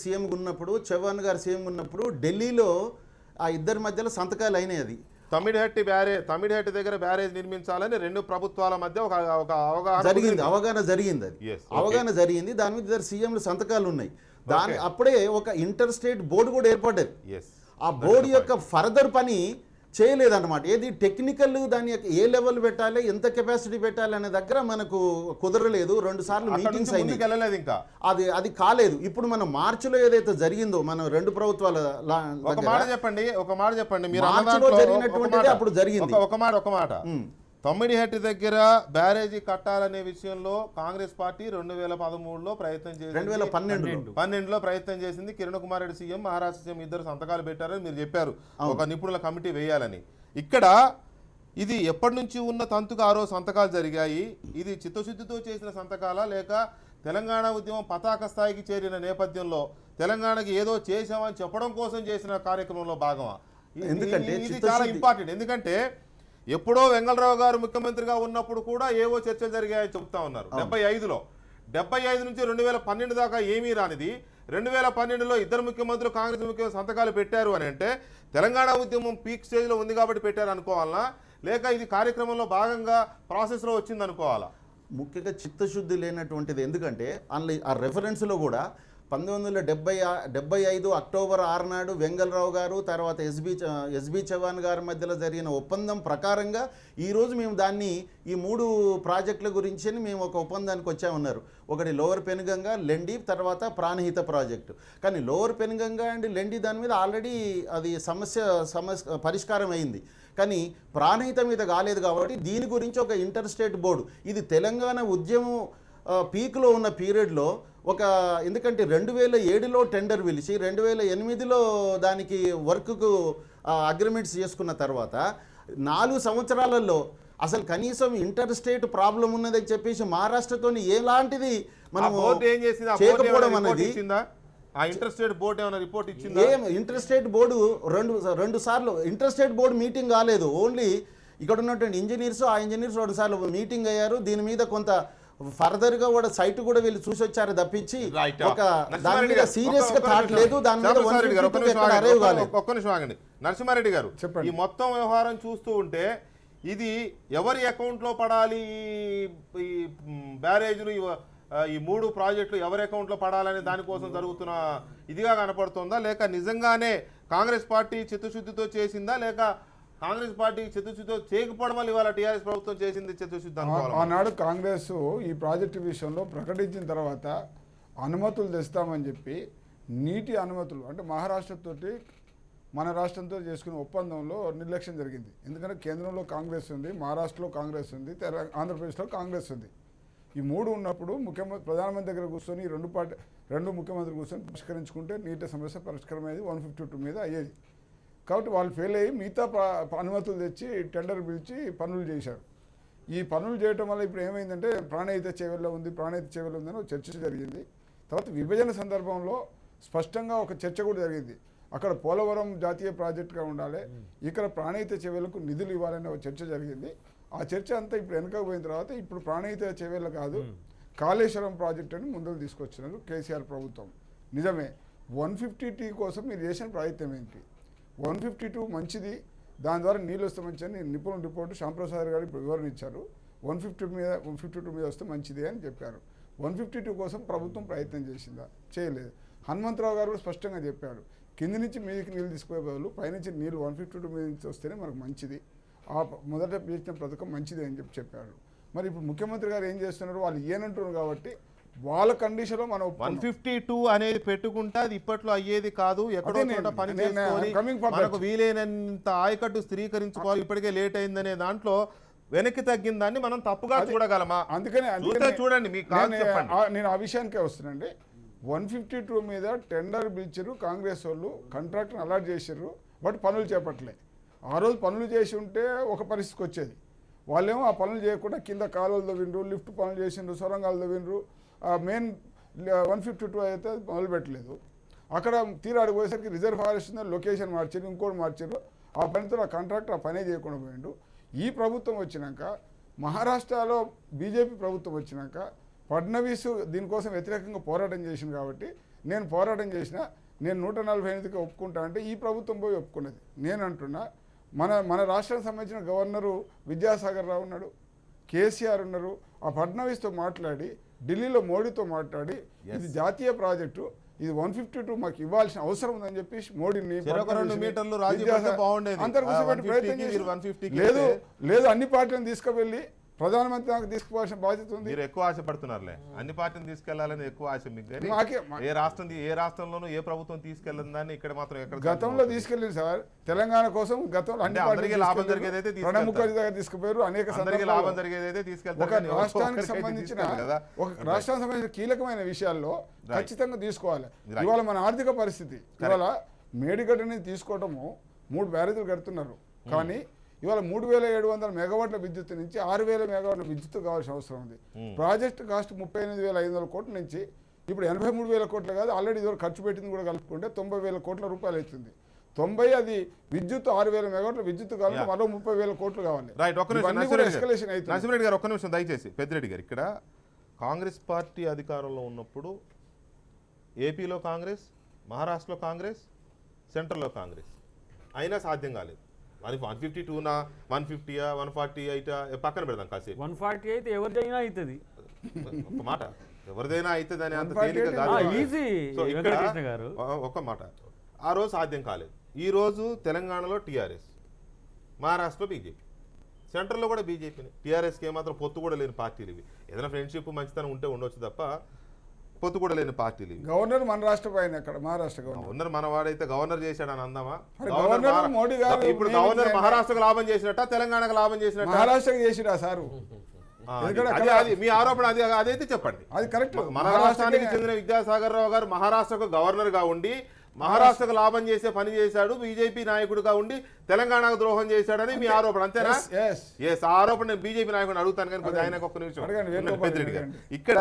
CM ఉన్నప్పుడు చౌహాన్ గారు సీఎం ఉన్నప్పుడు ఢిల్లీలో ఆ ఇద్దరి మధ్యలో సంతకాలు అయినాయి. అది తమ్మిడిహట్టి దగ్గర బ్యారేజ్ నిర్మించాలని 2 ప్రభుత్వాల మధ్య ఒక అవగాహన జరిగింది. దాని మీద ఇద్దరు సీఎంలు సంతకాలు ఉన్నాయి. అప్పుడే ఒక ఇంటర్ స్టేట్ బోర్డు కూడా ఏర్పడ్డది. ఆ బోర్డు యొక్క ఫర్దర్ పని చేయలేదన్నమాట. ఏది టెక్నికల్ దాని ఏ లెవెల్ పెట్టాలి, ఎంత కెపాసిటీ పెట్టాలి అనే దగ్గర మనకు కుదరలేదు. 2 సార్లు మీటింగ్స్ అయింది, అది కాలేదు. ఇప్పుడు మనం మార్చిలో ఏదైతే జరిగిందో మనం 2 ప్రభుత్వాల ఒక మాట చెప్పండి మీరు జరిగినటువంటిది అప్పుడు జరిగింది. ఒక మాట తమ్మిడిహట్టి దగ్గర బ్యారేజీ కట్టాలనే విషయంలో కాంగ్రెస్ పార్టీ 2013లో ప్రయత్నం చేసింది, 2012లో ప్రయత్నం చేసింది. కిరణ్ కుమార్ రెడ్డి సీఎం, మహారాష్ట్ర సీఎం ఇద్దరు సంతకాలు పెట్టారని మీరు చెప్పారు, ఒక నిపుణుల కమిటీ వేయాలని. ఇక్కడ ఇది ఎప్పటి నుంచి ఉన్న తంతుకు ఆ రోజు సంతకాలు జరిగాయి. ఇది చిత్తశుద్ధితో చేసిన సంతకాలా లేక తెలంగాణ ఉద్యమం పతాక స్థాయికి చేరిన నేపథ్యంలో తెలంగాణకి ఏదో చేసామని చెప్పడం కోసం చేసిన కార్యక్రమంలో భాగమా? ఇది చాలా ఇంపార్టెంట్. ఎందుకంటే ఎప్పుడో వెంగళరావు గారు ముఖ్యమంత్రిగా ఉన్నప్పుడు కూడా ఏవో చర్చలు జరిగాయని చెప్తా ఉన్నారు. 75 నుంచి 2012 దాకా ఏమీ రానిది 2012లో ఇద్దరు ముఖ్యమంత్రులు కాంగ్రెస్ ముఖ్యమంత్రి సంతకాలు పెట్టారు అని అంటే తెలంగాణ ఉద్యమం పీక్ స్టేజ్లో ఉంది కాబట్టి పెట్టారు అనుకోవాలన్నా, లేక ఇది కార్యక్రమంలో భాగంగా ప్రాసెస్లో వచ్చింది అనుకోవాలా? ముఖ్యంగా చిత్తశుద్ధి లేనటువంటిది. ఎందుకంటే అందులో ఆ రెఫరెన్స్లో కూడా 1975 అక్టోబర్ 6 నాడు వెంగళరావు గారు తర్వాత ఎస్బి చవాన్ గారి మధ్యలో జరిగిన ఒప్పందం ప్రకారంగా ఈరోజు మేము దాన్ని ఈ 3 ప్రాజెక్టుల గురించి మేము ఒక ఒప్పందానికి వచ్చామన్నారు. ఒకటి లోవర్ పెనుగంగ, లెండి, తర్వాత ప్రాణహిత ప్రాజెక్టు. కానీ లోవర్ పెనుగంగ అండ్ లెండి దాని మీద ఆల్రెడీ అది సమస్య పరిష్కారం అయింది. కానీ ప్రాణహిత మీద కాలేదు కాబట్టి దీని గురించి ఒక ఇంటర్ స్టేట్ బోర్డు, ఇది తెలంగాణ ఉద్యమం పీక్లో ఉన్న పీరియడ్లో ఎందుకంటే 2007లో టెండర్ పిలిచి 2008లో దానికి వర్క్కు అగ్రిమెంట్స్ చేసుకున్న తర్వాత 4 సంవత్సరాలలో అసలు కనీసం ఇంటర్ స్టేట్ ప్రాబ్లం ఉన్నదని చెప్పేసి మహారాష్ట్రతో ఎలాంటిది మనం చేయకపోవడం అనేది. ఆ ఇంటర్ స్టేట్ బోర్డు ఏమైనా రిపోర్ట్ ఇచ్చిందా? ఇంటర్ స్టేట్ బోర్డు రెండు సార్లు ఇంటర్ స్టేట్ బోర్డు మీటింగ్ కాలేదు. ఓన్లీ ఇక్కడ ఉన్నటువంటి ఇంజనీర్స్ 2 సార్లు మీటింగ్ అయ్యారు. దీని మీద కొంత ఫర్దర్గా కూడా సైట్ కూడా వీళ్ళు చూసి వచ్చారు తప్పించి ఒక దాని మీద సీరియస్ గా థాట్ లేదు. దాని మీద ఒక్క నిమిషం ఆగండి. నరసింహారెడ్డి గారు, ఈ మొత్తం వ్యవహారం చూస్తూ ఉంటే ఇది ఎవరి అకౌంట్ లో పడాలి? ఈ బ్యారేజ్లు ఈ 3 ప్రాజెక్టులు ఎవరి అకౌంట్ లో పడాలని దానికోసం జరుగుతున్న ఇదిగా కనపడుతుందా, లేక నిజంగానే కాంగ్రెస్ పార్టీ చిత్తశుద్ధితో చేసిందా, లేక కాంగ్రెస్ పార్టీ చిత్తశుద్ధితో చేయకపోవడం వల్ల ఇవాళ టీఆర్ఎస్ ప్రభుత్వం చేసింది చిత్తశుద్ధి అనుకోవాలి? ఆనాడు కాంగ్రెస్ ఈ ప్రాజెక్టు విషయంలో ప్రకటించిన తర్వాత అనుమతులు తెస్తామని చెప్పి నీటి అనుమతులు అంటే మహారాష్ట్రతోటి మన రాష్ట్రంతో చేసుకునే ఒప్పందంలో నిర్లక్ష్యం జరిగింది. ఎందుకంటే కేంద్రంలో కాంగ్రెస్ ఉంది, మహారాష్ట్రలో కాంగ్రెస్ ఉంది, ఆంధ్రప్రదేశ్లో కాంగ్రెస్ ఉంది. ఈ 3 ఉన్నప్పుడు ప్రధానమంత్రి దగ్గర కూర్చొని రెండు ముఖ్యమంత్రులు కూర్చొని పరిష్కరించుకుంటే నీటి సమస్య పరిష్కారం అయ్యేది. 152 మీద అయ్యేది. కాబట్టి వాళ్ళు ఫెయిల్ అయ్యి మిగతా అనుమతులు తెచ్చి టెండర్ పిలిచి పనులు చేశారు. ఈ పనులు చేయడం వల్ల ఇప్పుడు ఏమైందంటే ప్రాణహిత చేవెళ్ళ ఉందని ఒక చర్చ జరిగింది. తర్వాత విభజన సందర్భంలో స్పష్టంగా ఒక చర్చ కూడా జరిగింది. అక్కడ పోలవరం జాతీయ ప్రాజెక్టుగా ఉండాలి, ఇక్కడ ప్రాణహిత చేవెళ్లకు నిధులు ఇవ్వాలనే ఒక చర్చ జరిగింది. ఆ చర్చ అంతా ఇప్పుడు వెనకపోయిన తర్వాత ఇప్పుడు ప్రాణహిత చేవెళ్ళ కాదు కాళేశ్వరం ప్రాజెక్ట్ అని ముందుకు తీసుకొచ్చినారు కేసీఆర్ ప్రభుత్వం. నిజమే, 150T కోసం మీరు చేసిన ప్రయత్నం ఏంటి? 152 మంచిది, దాని ద్వారా నీళ్ళు వస్తే మంచిదని నిపుణుల రిపోర్టు శ్యాంప్రసాద్ గారు ఇప్పుడు వివరణ ఇచ్చారు. 152 మీద వస్తే మంచిది అని చెప్పారు. 152 కోసం ప్రభుత్వం ప్రయత్నం చేసిందా? చేయలేదు. హనుమంతరావు గారు కూడా స్పష్టంగా చెప్పారు, కింది నుంచి మీదకి నీళ్ళు తీసుకునే బదులు పైనుంచి నీళ్ళు 152 మీద నుంచి వస్తేనే మనకు మంచిది, ఆ మొదట చేసిన పథకం మంచిది అని చెప్పారు. మరి ఇప్పుడు ముఖ్యమంత్రి గారు ఏం చేస్తున్నారు? వాళ్ళు ఏనంటున్నారు కాబట్టి వాళ్ళ కండిషన్లో మనం 152 అనేది పెట్టుకుంటే అది ఇప్పట్లో అయ్యేది కాదు. ఎక్కడో చోట పని చేసుకొని మనకు వీలైనంత ఆయకట్టు స్థిరీకరించుకోవాలి, ఇప్పటికే లేట్ అయిందనే దాంట్లో వెనక్కి తగ్గిన దాన్ని మనం తప్పుగా చూడగలమా? అందుకనే చూడండి, నేను ఆ విషయానికే వస్తున్నానండి. 152 మీద టెండర్ పిలిచారు కాంగ్రెస్ వాళ్ళు, కాంట్రాక్టర్ని అలాట్ చేశారు, బట్ పనులు చేపట్టలే. ఆ రోజు పనులు చేసి ఉంటే ఒక పరిస్థితికి వచ్చేది. వాళ్ళేమో ఆ పనులు చేయకుండా కింద కాలువలు తవ్విండ్రు, లిఫ్ట్ పనులు చేసిండ్రు, సొరంగాలు తవ్విండ్రు. మెయిన్ 152 అయితే మొదలుపెట్టలేదు. అక్కడ తీరాడికి పోయేసరికి రిజర్వ్ ఫారెస్ట్ లొకేషన్ మార్చారు, ఇంకోటి మార్చారు. ఆ పనితో ఆ కాంట్రాక్టర్ ఆ పనే చేయకుండా పోయిండు. ఈ ప్రభుత్వం వచ్చినాక, మహారాష్ట్రలో బీజేపీ ప్రభుత్వం వచ్చినాక ఫడ్నవీస్ దీనికోసం వ్యతిరేకంగా పోరాటం చేసింది కాబట్టి నేను పోరాటం చేసిన, నేను 148కి ఒప్పుకుంటా అంటే ఈ ప్రభుత్వం పోయి ఒప్పుకున్నది. నేను అంటున్నా, మన రాష్ట్రానికి సంబంధించిన గవర్నరు విద్యాసాగర్ రావు ఉన్నాడు, కేసీఆర్ ఉన్నారు. ఆ ఫడ్నవీస్తో మాట్లాడి ఢిల్లీలో మోడీతో మాట్లాడి ఇది జాతీయ ప్రాజెక్టు, ఇది 152 మాకు ఇవ్వాల్సిన అవసరం ఉందని చెప్పి మోడీని అంతర్గత ప్రయత్నం చేసి లేదు అన్ని పార్టీలను తీసుకువెళ్ళి ప్రధానమంత్రి దాకా తీసుకోవాల్సిన బాధ్యత ఉంది. మీరు ఎక్కువ ఆశపడుతున్నారులే, అన్ని పార్టీని తీసుకెళ్లాలని ఎక్కువ ఆశ మీకు. ఏ రాష్ట్రంలోనూ ఏ ప్రభుత్వం తీసుకెళ్ళని దాన్ని ఇక్కడ మాత్రం ఎక్కడ గతంలో తీసుకెళ్ళింది సార్. తెలంగాణ కోసం గతంలో అందరికీ లాభం జరిగేదైతే ప్రణబ్ ముఖర్జీ దగ్గర తీసుకుపోయారు. అనేక లాభం జరిగేదైతే తీసుకెళ్తారు. ఒక రాష్ట్రానికి సంబంధించిన కీలకమైన విషయాల్లో ఖచ్చితంగా తీసుకోవాలి. ఇవాళ మన ఆర్థిక పరిస్థితి, ఇవాళ మేడిగడ్డని తీసుకోవటము 3 బ్యారేజీలు కడుతున్నారు. కానీ ఇవాళ 3700 మెగావాట్ల విద్యుత్ నుంచి 6000 మెగావాట్ల విద్యుత్ కావాల్సిన అవసరం ఉంది. ప్రాజెక్ట్ కాస్ట్ 38,500 కోట్ల నుంచి ఇప్పుడు 83,000 కోట్లు కాదు, ఆల్రెడీ ఇదివరకు ఖర్చు పెట్టింది కూడా కలుపుకుంటే 90,000 కోట్ల రూపాయలు అవుతుంది. 90 అది విద్యుత్ 6,000 మెగావాట్ల విద్యుత్ కావాలంటే మరో 30,000 కోట్లు కావాలి. నరసింహారెడ్డి గారు ఒక్క నిమిషం దయచేసి. పెద్దిరెడ్డి గారు, ఇక్కడ కాంగ్రెస్ పార్టీ అధికారంలో ఉన్నప్పుడు ఏపీలో కాంగ్రెస్, మహారాష్ట్రలో కాంగ్రెస్, సెంట్రల్లో కాంగ్రెస్, అయినా సాధ్యం కాలేదు. అది 152నా 150యా 148 పక్కన పెడదాం కాసేపు. 140 అయితే ఎవరిదైనా అవుతుంది. ఒక మాట, ఎవరిదైనా అవుతుంది అని అంత 148 తేలిక కాదు. ఈజీ. సో ఇక్కడ వెంకటకృష్ణ గారు ఒక మాట, ఆ రోజు సాధ్యం కాలేదు. ఈ రోజు తెలంగాణలో టీఆర్ఎస్, మహారాష్ట్రలో బీజేపీ, సెంటర్లో కూడా బీజేపీని. టీఆర్ఎస్కి ఏమాత్రం పొత్తు కూడా లేని పార్టీలు ఇవి. ఏదైనా ఫ్రెండ్షిప్ మంచితనం ఉంటే ఉండొచ్చు తప్ప పొత్తు కూడా లేని పార్టీలు ఇవి. గవర్నర్ మన రాష్ట్ర పైన ఎక్కడ మహారాష్ట్ర గవర్నర్ గవర్నర్ మనవాడైతే గవర్నర్ చేశాడని అందామా? గవర్నర్ మోడీ గారు ఇప్పుడు గవర్నర్ మహారాష్ట్రకు లాభం చేసినట్ట, తెలంగాణకు లాభం చేసినట్ట? మహారాష్ట్రకి చేసిరా సారు? అది మీ ఆరోపణ, అది అదైతే చెప్పండి. అది కరెక్ట్. మన రాష్ట్రానికి చెందిన విద్యాసాగర్ రావు గారు మహారాష్ట్రకు గవర్నర్ గా ఉండి మహారాష్ట్రకు లాభం చేసే పని చేశాడు, బీజేపీ నాయకుడిగా ఉండి తెలంగాణకు ద్రోహం చేశాడని మీ ఆరోపణ, అంతేనా? ఎస్, ఆ ఆరోపణ నేను బీజేపీ నాయకుడిని అడుగుతాను కానీ ఆయనకు ఒక్క నిమిషం. పెద్దిరెడ్డి గారు, ఇక్కడ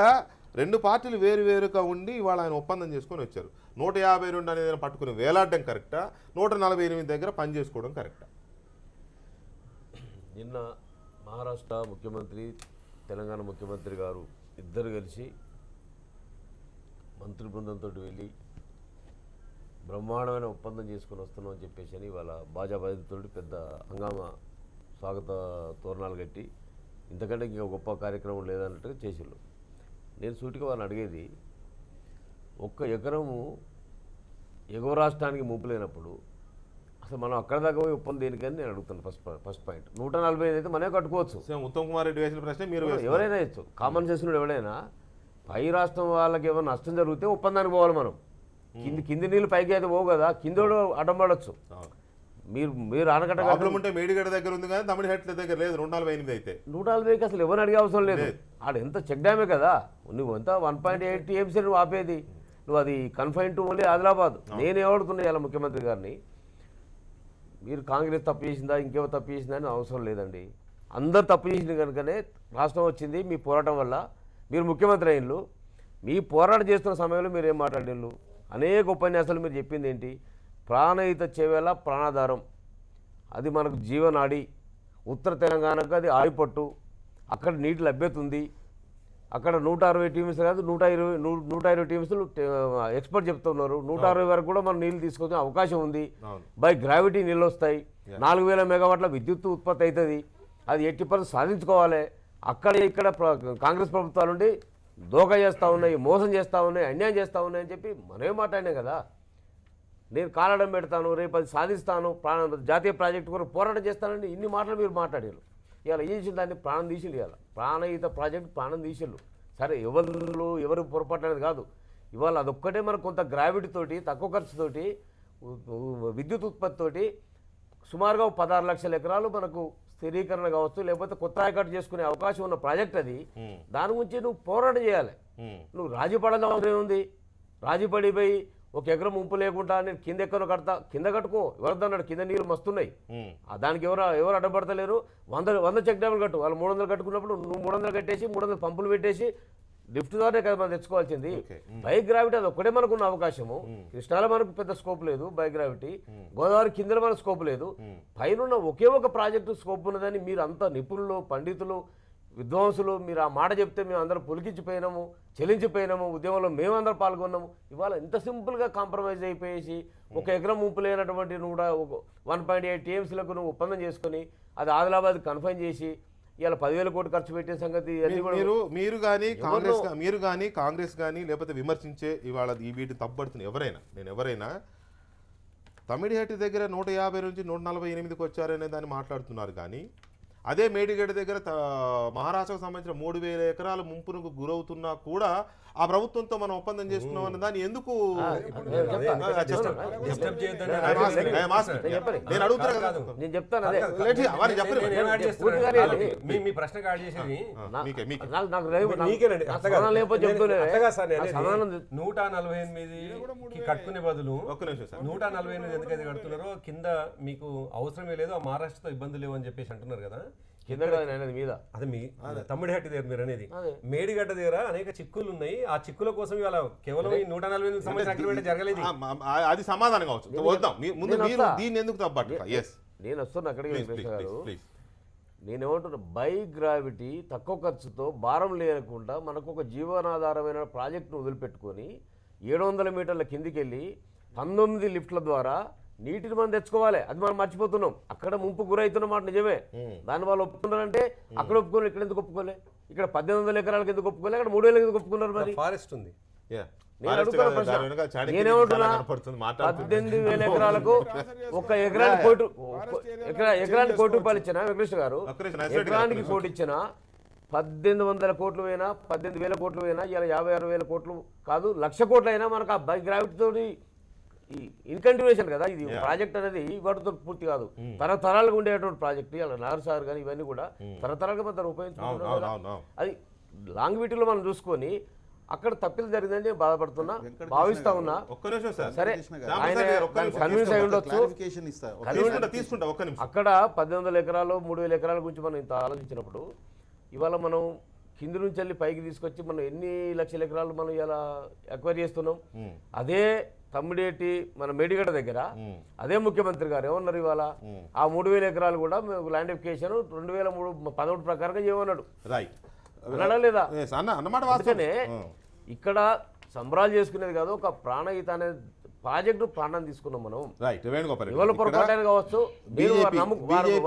రెండు పార్టీలు వేరుగా ఉండి ఇవాళ ఆయన ఒప్పందం చేసుకొని వచ్చారు. 152 అనేది పట్టుకుని వేలాడడం కరెక్టా, 148 దగ్గర పని చేసుకోవడం కరెక్టా? నిన్న మహారాష్ట్ర ముఖ్యమంత్రి, తెలంగాణ ముఖ్యమంత్రి గారు ఇద్దరు కలిసి మంత్రి బృందంతో వెళ్ళి బ్రహ్మాండమైన ఒప్పందం చేసుకొని వస్తున్నాం అని చెప్పేసి అని వాళ్ళ బాజా బాధితులతో పెద్ద హంగామా స్వాగత తోరణాలు కట్టి ఇంతకంటే ఇంకా గొప్ప కార్యక్రమం లేదన్నట్టుగా చేసిళ్ళు. నేను సూటిగా వాళ్ళని అడిగేది, ఒక్క ఎకరము ఎగువ రాష్ట్రానికి ముప్పు లేనప్పుడు అసలు మనం అక్కడ దాకా పోయి ఒప్పందం దేనికని నేను అడుగుతాను. ఫస్ట్ పాయింట్ 145 అయితే మనమే కట్టుకోవచ్చు. ఉత్తమ్ కుమార్ రెడ్డి వేసిన ప్రశ్న మీరు ఎవరైనా ఇచ్చు, కామన్ సెన్స్ ఎవరైనా పై రాష్ట్రం వాళ్ళకి ఏమైనా నష్టం జరిగితే ఒప్పందానికి పోవాలి. మనం కింది నీళ్ళు పైకి అయితే పోవు కదా, కిందోడు అడ్డం పడవచ్చు. మీరు ఆనకట్ట ఉంటే మేడిగడ్డ దగ్గర ఉంది కానీ తమిళహట్ల దగ్గర లేదు. 148 అయితే 140కి అసలు ఎవరిని అడిగే అవసరం లేదు. ఆడ ఎంత చెక్ డ్యామే కదా, నువ్వు ఎంత 1.8 టీఎంసీ నువ్వు ఆపేది, నువ్వు అది కన్ఫైన్ టు ఓన్లీ ఆదిలాబాద్. నేను ఏమడుతున్నా ఇలా ముఖ్యమంత్రి గారిని, మీరు కాంగ్రెస్ తప్పు చేసిందా ఇంకేమో తప్పు చేసిందా అని అవసరం లేదండి. అందరు తప్పు చేసింది కనుకనే రాష్ట్రం వచ్చింది మీ పోరాటం వల్ల. మీరు ముఖ్యమంత్రి అయినలు, మీ పోరాటం చేస్తున్న సమయంలో మీరు ఏం మాట్లాడినట్లు, అనేక ఉపన్యాసాలు మీరు చెప్పింది ఏంటి, ప్రాణహిత చేవేళ ప్రాణాధారం, అది మనకు జీవనాడి, ఉత్తర తెలంగాణకు అది ఆడిపట్టు, అక్కడ నీటి లభ్యత ఉంది, అక్కడ 160 టీమ్స్ కాదు 120 టీమ్స్లు ఎక్స్పర్ట్ చెప్తున్నారు. 160 వరకు కూడా మనం నీళ్ళు తీసుకొచ్చే అవకాశం ఉంది. బై గ్రావిటీ నీళ్ళు వస్తాయి. 4000 మెగావాట్ల విద్యుత్ ఉత్పత్తి అవుతుంది. అది 80% సాధించుకోవాలి. అక్కడ ఇక్కడ కాంగ్రెస్ ప్రభుత్వాలు ఉండి దోఖ చేస్తూ ఉన్నాయి, మోసం చేస్తూ ఉన్నాయి, అన్యాయం చేస్తూ ఉన్నాయి అని చెప్పి మనమే మాట్లాడినాం కదా. నేను కాలడం పెడతాను, రేపు అది సాధిస్తాను, జాతీయ ప్రాజెక్టు కొరకు పోరాటం చేస్తానండి, ఇన్ని మాటలు మీరు మాట్లాడారు. ఇవాళ ఏం చేసిన దాన్ని ప్రాణం తీసిళ్ళు. ఇవాళ ప్రాణహిత ప్రాజెక్టు ప్రాణం తీసిళ్ళు. సరే ఎవరు పొరపాటు అనేది కాదు. ఇవాళ అదొక్కటే మనకు కొంత గ్రావిటీ తోటి, తక్కువ ఖర్చుతోటి, విద్యుత్ ఉత్పత్తితోటి సుమారుగా 16 లక్షల ఎకరాలు మనకు స్థిరీకరణ కావచ్చు, లేకపోతే కొత్త ఆయకట్టు చేసుకునే అవకాశం ఉన్న ప్రాజెక్ట్ అది. దాని గురించి నువ్వు పోరాటం చేయాలి. నువ్వు రాజీ పడాల్సిన అవసరం ఏముంది? రాజీ పడిపోయి ఒక ఎకరం ముంపు లేకుండా నేను కింద ఎక్కడో కడతా, కింద కట్టుకో, ఎవరిదన్నాడు, కింద నీళ్ళు మస్తున్నాయి, దానికి ఎవరు అడ్డపడతలేరు. 100 చెక్ డ్యాములు కట్టు, వాళ్ళు 300 కట్టుకున్నప్పుడు నువ్వు 300 కట్టేసి 300 పంపులు పెట్టేసి లిఫ్ట్ ద్వారానే కదా మనం తెచ్చుకోవాల్సింది. బై గ్రావిటీ అది ఒక్కటే మనకున్న అవకాశము. కృష్ణాలో మనకు పెద్ద స్కోప్ లేదు బై గ్రావిటీ, గోదావరి కిందలో మనకు స్కోప్ లేదు, పైన ఒకే ఒక ప్రాజెక్టు స్కోప్ ఉన్నదని మీరు అంత నిపుణులు, పండితులు, విద్వాంసులు మీరు ఆ మాట చెప్తే మేము అందరం పులికించిపోయినాము, చెల్లించిపోయినాము, ఉద్యమంలో మేమందరం పాల్గొన్నాము. ఇవాళ ఇంత సింపుల్గా కాంప్రమైజ్ అయిపోయేసి ఒక ఎకరం ముంపు లేనటువంటి 1.8 టీఎంసీలకు నువ్వు ఒప్పందం చేసుకొని అది ఆదిలాబాద్ కన్ఫైన్ చేసి ఇవాళ 10,000 కోట్లు ఖర్చు పెట్టే సంగతి. మీరు కానీ కాంగ్రెస్ కానీ లేకపోతే విమర్శించే ఇవాళ ఈ వీటిని తప్పుపడుతున్న ఎవరైనా తమిళహట్టి దగ్గర 150 నుంచి 148కి వచ్చారనే దాన్ని మాట్లాడుతున్నారు. కానీ అదే మేడిగడ్డ దగ్గర మహారాష్ట్రకు సంబంధించిన 3,000 ఎకరాల ముంపునకు గురవుతున్నా కూడా ఆ ప్రభుత్వంతో మనం ఒప్పందం చేసుకున్నాం అన్న దాన్ని ఎందుకు మీ ప్రశ్నకు యాడ్ చేసేది 148కి కట్టుకునే బదులు 148 ఎందుకైతే కడుతున్నారో కింద మీకు అవసరమే లేదు, ఆ మహారాష్ట్రతో ఇబ్బందులు లేవు అని చెప్పేసి అంటున్నారు కదా. మీద అదే మీ తమ్మిడిహట్టి దగ్గర మీరు అనేది మేడిగడ్డ దగ్గర అనేక చిక్కులు ఉన్నాయి. ఆ చిక్కుల కోసం ఇవాళ కేవలం 148 సంబంధించిన అగ్రిమెంట్ జరగలేదు. అది సమాధానం కావచ్చు. దీన్ని ఎందుకు తప్పట్టు? నేను వస్తున్నా అక్కడికి గారు. నేనేమంటున్నా, బై గ్రావిటీ తక్కువ ఖర్చుతో భారం లేకుండా మనకు ఒక జీవనాధారమైన ప్రాజెక్టును వదిలిపెట్టుకొని 700 మీటర్ల కిందికి వెళ్ళి 19 లిఫ్ట్ల ద్వారా నీటిని మనం తెచ్చుకోవాలి, అది మనం మర్చిపోతున్నాం. అక్కడ ముంపు గురవుతున్న మాట నిజమే, దాన్ని వాళ్ళు ఒప్పుకున్నారంటే అక్కడ ఒప్పుకోలేదు, ఇక్కడ ఎందుకు ఒప్పుకోలే? ఇక్కడ 1800 ఎకరాలకు ఎందుకు ఒప్పుకోలే, అక్కడ 3000 ఎందుకు ఒప్పుకున్నారు? మరి ఫారెస్ట్ ఉంది. నేను అడుగుతున్న ప్రశ్న, నేనేమంటున్నా 18,000 ఎకరాలకు ఒక ఎకరానికి కోటి రూపాయలు ఇచ్చిన వెంకటేశ్వర గారు, ఎకరానికి కోటి ఇచ్చిన 1800 కోట్లు పోయినా 18,000 కోట్లు పోయినా ఇలా 56,000 కోట్లు కాదు 1,00,000 కోట్లు అయినా మనకు ఆ బై గ్రావిటీ తోటి ఇన్కంటిన్యూషన్ కదా ఇది ప్రాజెక్ట్ అనేది వాటితో పూర్తి కాదు, తరతరాలుగా ఉండేటువంటి ప్రాజెక్ట్. ఇలా నాగర్ కానీ ఇవన్నీ కూడా తరతరాలుగా మనం ఉపయోగించుకుంటున్నాం. అది లాంగ్ వీటిలో మనం చూసుకొని అక్కడ తప్పిదం జరిగిందని నేను బాధపడుతున్నా, భావిస్తా ఉన్నా. సరే ఆయన కన్విన్స్ అయి ఉండొచ్చు. అక్కడ 1800 ఎకరాలు 3000 ఎకరాల గురించి మనం ఇంత ఆలోచించినప్పుడు ఇవాళ మనం కింది నుంచి వెళ్ళి పైకి తీసుకొచ్చి మనం ఎన్ని లక్షల ఎకరాలు మనం ఇలా ఎక్వైర్ చేస్తున్నాం. అదే తమ్మిడేటి మన మేడిగడ్డ దగ్గర అదే ముఖ్యమంత్రి గారు ఏమన్నారు, ఇవాళ ఆ 3000 ఎకరాలు కూడా ల్యాండిఫికేషన్ 2013 ప్రకారంగా చేయమన్నాడు. అన్నాడా లేదా? అందుకనే ఇక్కడ సంబరాలు చేసుకునేది కాదు, ఒక ప్రాణహిత అనే ప్రాజెక్టు ప్రాణం తీసుకున్నాం మనం. ఎవరు పొరపాటు కావచ్చు,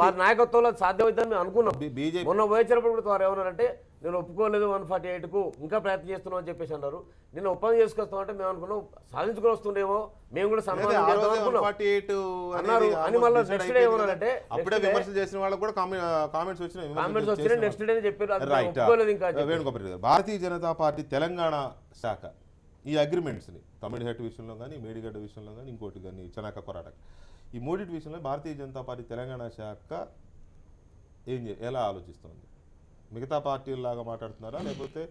వారి నాయకత్వంలో సాధ్యమవుతుందని మేము అనుకున్నాం. మొన్న పోయేటప్పుడు కూడా వారు ఏమన్నారంటే నేను ఒప్పుకోలేదు 148కు ఇంకా ప్రయత్నం చేస్తున్నాం అని చెప్పేసి అన్నారు. నేను ఒప్పందం చేసుకొస్తామంటే మేము అనుకున్నాం సాధించుకుని వస్తుండేమో మేము కూడా సన్మానం చేద్దాం అనుకున్నాం అన్నారు. అని మళ్ళీ నెక్స్ట్ డే ఏమన్నారంటే కామెంట్స్ వచ్చినాయి, నెక్స్ట్ డే చెప్పారు ఒప్పుకోలేదు ఇంకా. భారతీయ జనతా పార్టీ తెలంగాణ శాఖ ఈ అగ్రిమెంట్స్ని తమిళహట్టు విషయంలో కానీ మేడిగడ్డ విషయంలో కానీ ఇంకోటి కానీ చెనాక కొరాటక ఈ మూడింటి విషయంలో భారతీయ జనతా పార్టీ తెలంగాణ శాఖ ఎలా ఆలోచిస్తుంది? మిగతా పార్టీలాగా మాట్లాడుతున్నారా లేకపోతే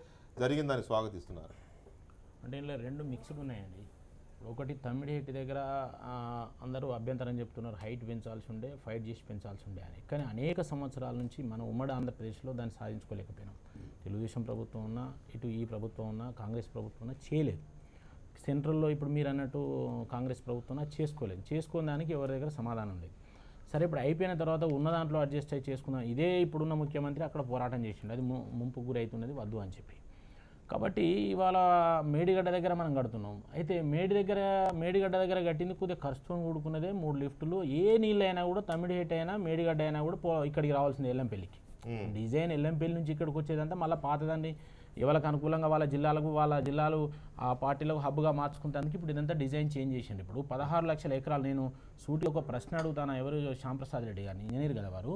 జరిగిన దాన్ని స్వాగతిస్తున్నారా? అంటే ఇలా రెండు మిక్స్డ్ ఉన్నాయండి. ఒకటి తమ్మిడిహెట్టి దగ్గర అందరూ అభ్యంతరం చెప్తున్నారు, హైట్ పెంచాల్సి ఉండే, ఫైట్ చేసి పెంచాల్సి ఉండే అని. కానీ అనేక సంవత్సరాల నుంచి మనం ఉమ్మడి ఆంధ్రప్రదేశ్లో దాన్ని సాధించుకోలేకపోయినాం. తెలుగుదేశం ప్రభుత్వం ఉన్నా, ఇటు ఈ ప్రభుత్వం ఉన్నా, కాంగ్రెస్ ప్రభుత్వం ఉన్నా చేయలేదు. సెంట్రల్లో ఇప్పుడు మీరు అన్నట్టు కాంగ్రెస్ ప్రభుత్వం చేసుకోలేదు. చేసుకోని దానికి ఎవరి దగ్గర సమాధానం లేదు. సరే ఇప్పుడు అయిపోయిన తర్వాత ఉన్న దాంట్లో అడ్జస్ట్ అయ్యి చేసుకుందాం. ఇదే ఇప్పుడున్న ముఖ్యమంత్రి అక్కడ పోరాటం చేసిండు, అది ముంపు గురి అవుతున్నది వద్దు అని చెప్పి. కాబట్టి ఇవాళ మేడిగడ్డ దగ్గర మనం కడుతున్నాం. అయితే మేడిగడ్డ దగ్గర కట్టింది కొద్దిగా ఖర్చుతో కూడుకున్నదే 3 లిఫ్టులు. ఏ నీళ్ళు అయినా కూడా తమ్మిడిహెట్ అయినా మేడిగడ్డ అయినా కూడా ఇక్కడికి రావాల్సింది ఎల్లంపల్లికి. డిజైన్ ఎల్లంపల్లి నుంచి ఇక్కడికి వచ్చేదంతా మళ్ళీ పాతదాన్ని ఎవరికి అనుకూలంగా వాళ్ళ జిల్లాలు ఆ పార్టీలకు హబ్గా మార్చుకుంటానికి ఇప్పుడు ఇదంతా డిజైన్ చేంజ్ చేసిండు. ఇప్పుడు 16 లక్షల ఎకరాలు, నేను సూటిలో ఒక ప్రశ్న అడుగుతాను, ఎవరు శ్యాంప్రసాద్ రెడ్డి గారిని, ఇంజనీర్ కదా వారు.